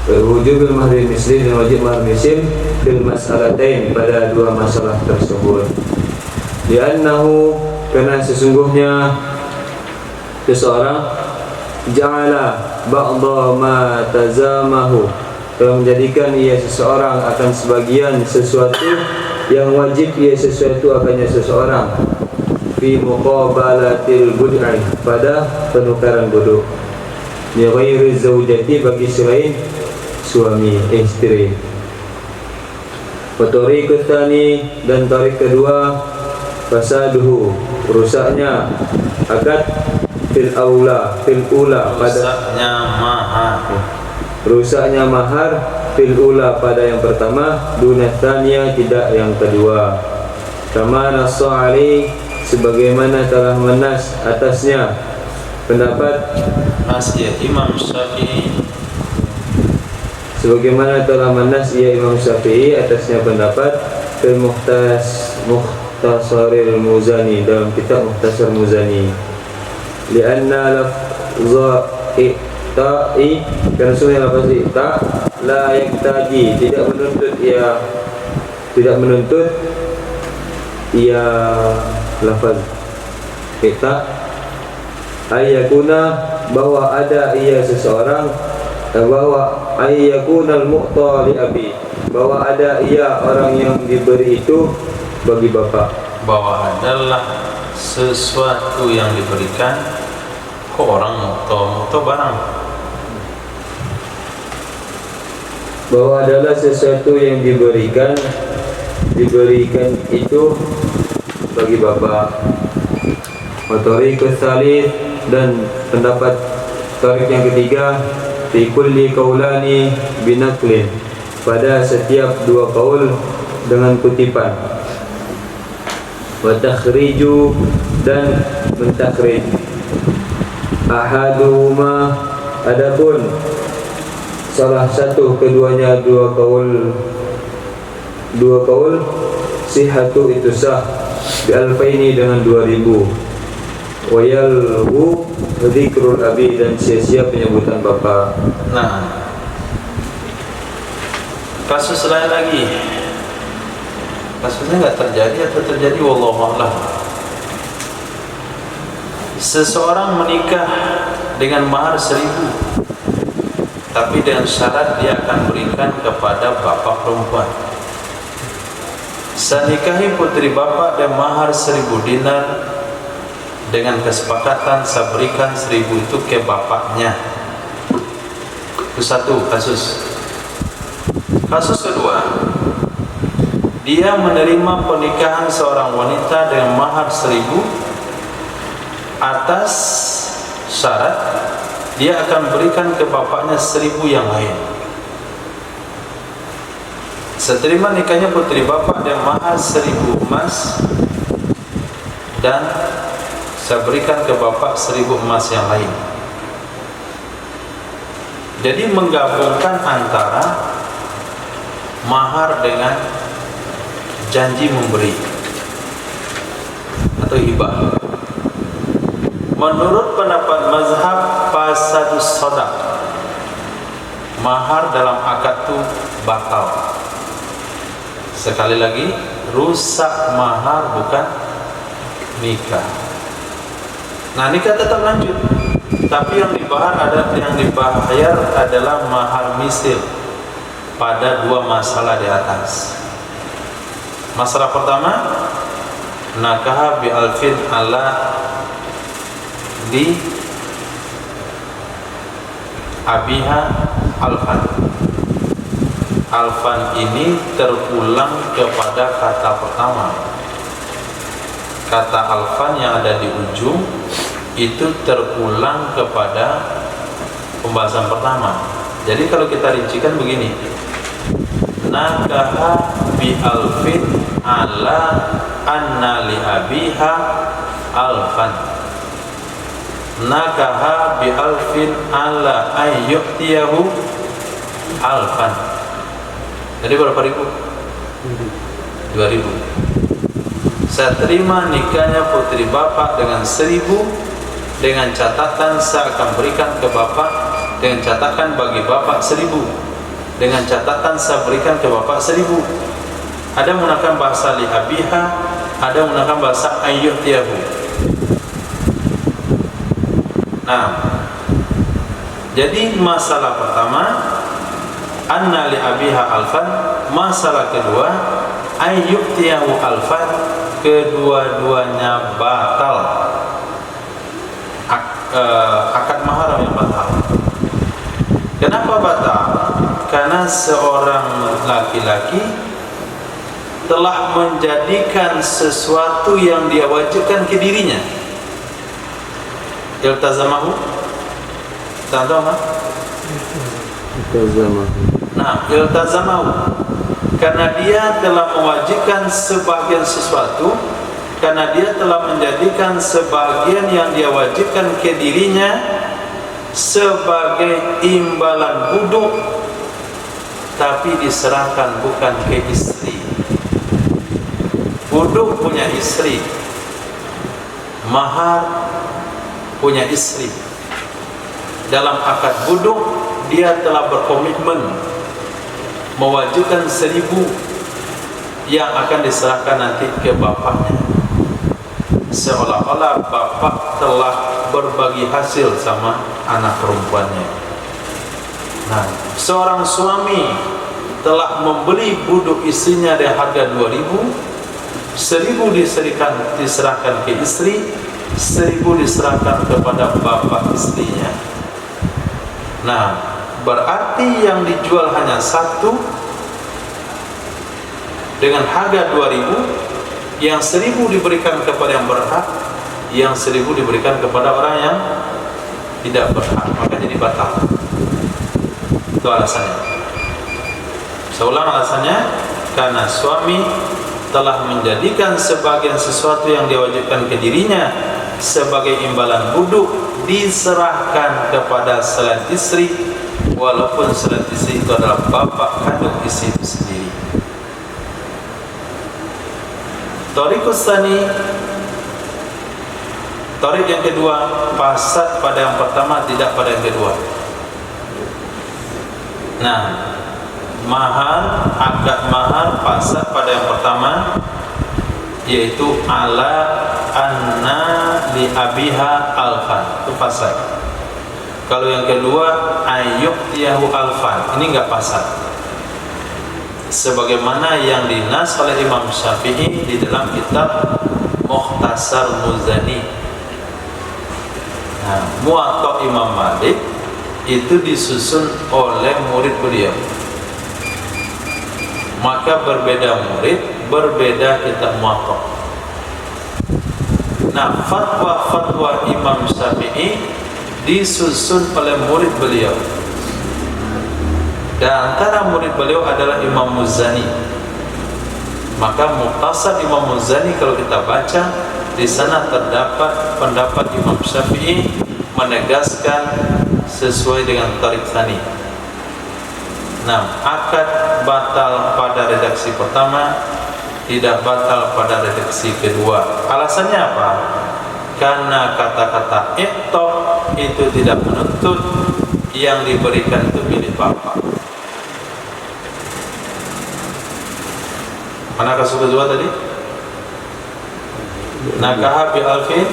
Wujubil mahril misli dan wajib mahar misil fil mas'alatain, pada dua masalah tersebut. Li'annahu, karena sesungguhnya seseorang ja'ala ba'dha ma tazamahu, telah menjadikan ia seseorang akan sebagian sesuatu yang wajib ia sesuatu akannya seseorang. fi muqabalatil bud'i, pada penukaran buduk, li ghairi zaujati, bagi selain suami istri. Wa tariqut tsani, dan tarik kedua, fasaduhu, rusaknya akad fil ula pada rusaknya mahar fil ula pada yang pertama, dunat tsaniyah, tidak yang kedua. Kama nassa ali, sebagaimana telah menas atasnya pendapat Imam Syafi'i, sebagaimana telah menas Imam Syafi'i atasnya pendapat fil Mukhtasaril Muzani, dalam kitab Mukhtasar Muzani. Lianna lafza i'ta'i, karena sungguh lafaz i'ta' la yaktaji, tidak menuntut ia lafaz i'ta' ayyakuna, bahwa ada ia seseorang, bahwa ayyakunal mu'ta li abi, bahwa ada ia orang yang diberi itu bagi bapak, bahwa adalah sesuatu yang diberikan ke orang mu'ta barang, bahwa adalah sesuatu yang diberikan itu bagi bapak. Wa tariqut tsalits, dan pendapat tarik yang ketiga, fi kulli qaulani binaqlin, pada setiap dua qaul dengan kutipan. Wa takhriju, dan mentakhrij. Ahaduhuma, adapun salah satu keduanya dua qaul sihhatu, itu sah, bi alfaini, dengan 2000. Wa yalhu dzikrul abi, dan sia-sia penyebutan bapak. Nah, kasus lain lagi, kasusnya nggak terjadi atau terjadi, wallahu a'lam. Seseorang menikah dengan mahar 1000, tapi dengan syarat dia akan berikan kepada bapak perempuan. Saya nikahi putri bapak dan mahar 1000 dinar, dengan kesepakatan saya berikan 1000 itu ke bapaknya. Itu satu kasus. Kasus kedua, dia menerima pernikahan seorang wanita dengan mahar 1000 atas syarat dia akan berikan ke bapaknya 1000 yang lain. Seterima nikahnya putri bapak dan mahar 1000 emas, dan saya berikan ke bapak 1000 emas yang lain. Jadi menggabungkan antara mahar dengan janji memberi atau hibah. Menurut pendapat mazhab fasadus shadaq, mahar dalam akad itu batal. Sekali lagi, rusak mahar, bukan nikah. Nah, nikah tetap lanjut, tapi yang dibayar adalah mahar misil pada dua masalah di atas. Masalah pertama, nakah bi alfin ala di abiha alfan. Alfan ini terulang kepada kata pertama. Kata alfan yang ada di ujung itu terulang kepada pembahasan pertama. Jadi kalau kita rincikan begini, nakaha bi alfin ala anna li abiha alfan, nakaha bi alfin ala ayyuhtiyahu alfan. Jadi berapa ribu? 2000. Saya terima nikahnya putri bapak dengan 1000, dengan catatan saya akan berikan ke bapak, dengan catatan bagi bapak 1000, dengan catatan saya berikan ke bapak 1000. Ada menggunakan bahasa li abiha, ada menggunakan bahasa ayyuhtiyahu. Nah, jadi masalah pertama anna li abiha alfan, masalah kedua ayyuhtiyahu alfan, kedua-duanya batal. Akad mahar yang batal. Kenapa batal? Karena seorang laki-laki telah menjadikan sesuatu yang dia wajibkan ke dirinya. Iltazamahu, tahu tak? Iltazamahu, karena dia telah mewajibkan sebagian sesuatu, karena dia telah menjadikan sebagian yang dia wajibkan ke dirinya sebagai imbalan buduk, tapi diserahkan bukan ke istri. Buduk punya istri, mahar punya istri. Dalam akad buduk dia telah berkomitmen mewajibkan 1.000 yang akan diserahkan nanti ke bapaknya, seolah-olah bapak telah berbagi hasil sama anak perempuannya. Nah, seorang suami telah membeli buduk istrinya dengan harga 2.000, 1.000 diserahkan ke istri, 1.000 diserahkan kepada bapak istrinya. Nah, berarti yang dijual hanya satu dengan harga 2.000, yang 1.000 diberikan kepada yang berhak, yang 1.000 diberikan kepada orang yang tidak berhak, maka jadi batal. Itu alasannya. Saya ulang alasannya, karena suami telah menjadikan sebagian sesuatu yang diwajibkan ke dirinya sebagai imbalan buduk, diserahkan kepada selain istri, walaupun selain istri itu adalah bapak kandung istri itu sendiri. Thariqus tsani, thariq yang kedua, fasad pada yang pertama, tidak pada yang kedua. Nah, mahar, akad mahar fasad pada yang pertama, yaitu ala anna li abiha alfan, itu fasad. Kalau yang kedua ayyuhtiyahu alfan, ini enggak fasad, sebagaimana yang dinas oleh Imam Syafi'i di dalam kitab Mukhtasar Muzani. Nah, Muwatta Imam Malik itu disusun oleh murid beliau, maka berbeda murid, berbeda kitab Muwatta. Nah, fatwa-fatwa Imam Syafi'i disusun oleh murid beliau, dan antara murid beliau adalah Imam Muzani. Maka Mukhtasar Imam Muzani kalau kita baca, di sana terdapat pendapat Imam Syafi'i menegaskan sesuai dengan thariq tsani. Nah, akad batal pada redaksi pertama, tidak batal pada redaksi kedua. Alasannya apa? Karena kata-kata i'taq itu tidak menuntut yang diberikan itu milik bapak. Mana kasus kedua tadi? Nakaha bi alfin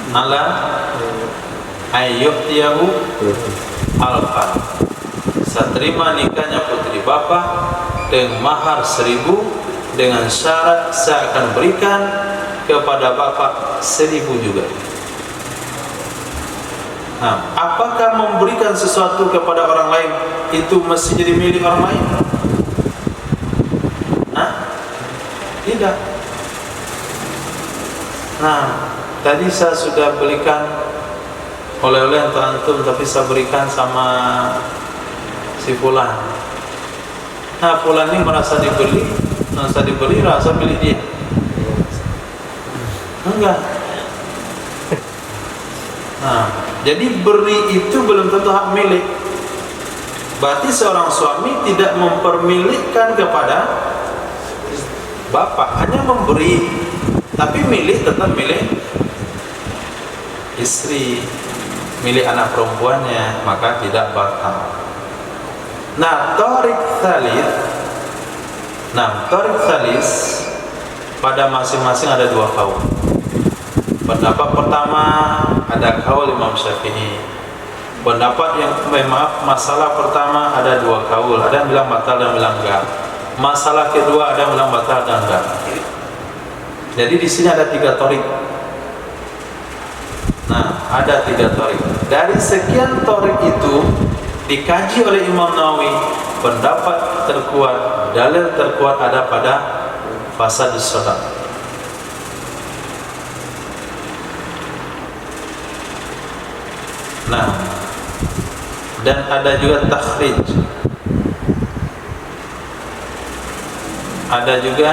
ala ayyuhtiyahu alfan. Saya terima nikahnya putri bapak dengan mahar 1.000, dengan syarat saya akan berikan kepada bapak 1.000 juga. Nah, apakah memberikan sesuatu kepada orang lain itu mesti jadi milik orang lain? Nah, tidak. Nah, tadi saya sudah belikan oleh-oleh untuk antum, tapi saya berikan sama si fulan. Nah, fulan ini merasa dibeli, rasa milik dia. Enggak. Nah, jadi beri itu belum tentu hak milik. Berarti seorang suami tidak mempermilikkan kepada bapak, hanya memberi, tapi milik tetap milik istri, milik anak perempuannya, maka tidak batal. Nah, thariq tsalis pada masing-masing ada 2 kaul. Pendapat pertama ada kaul Imam Syafi'i. Pendapat yang masalah pertama ada 2 kaul. Ada yang bilang batal dan bilang enggak. Masalah kedua ada yang bilang batal dan enggak. Jadi di sini ada 3 torik. Nah, ada 3 torik. Dari sekian torik itu dikaji oleh Imam Nawawi, pendapat terkuat, dalil terkuat ada pada fasadus shalah. Nah, dan ada juga takhrij. Ada juga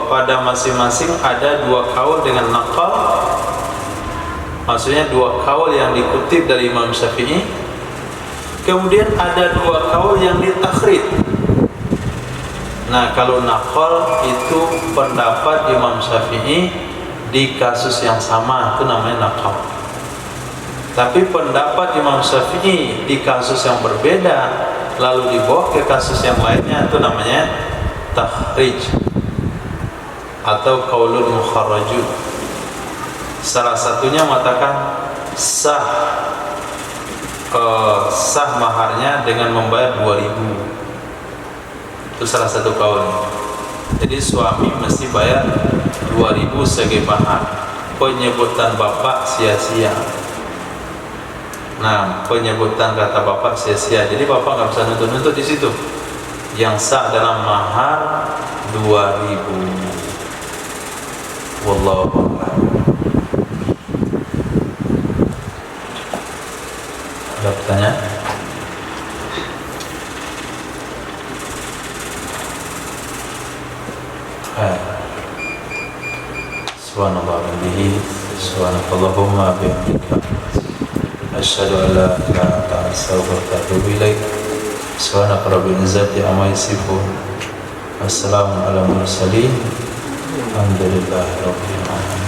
pada masing-masing ada 2 kaul dengan naqal. Maksudnya 2 kaul yang dikutip dari Imam Syafi'i. Kemudian ada 2 kaul yang ditakhrij. Nah, kalau naqal itu pendapat Imam Syafi'i di kasus yang sama, itu namanya naqal. Tapi pendapat Imam Syafi'i di kasus yang berbeda lalu dibawa ke kasus yang lainnya, itu namanya takhrij atau qaulul mukharrajun. Salah satunya mengatakan sah maharnya dengan membayar 2.000. Itu salah satu kaul. Jadi suami mesti bayar 2.000 sebagai mahar. Penyebutan bapak sia-sia. Nah, penyebutan kata bapak sia-sia. Jadi bapak nggak bisa nuntut-nuntut di situ. Yang sah dalam mahar 2.000. Wallahu a'lam. Ada pertanyaan? Subhanallah wa bihi, subhanakallahumma bihamdika, asyhadu an la ilaha illa anta, astaghfiruka wa atubu ilaik. Subhanaka rabbil izzati amma yasifun. Wassalamu ala mursalin. Alhamdulillahi rabbil alamin.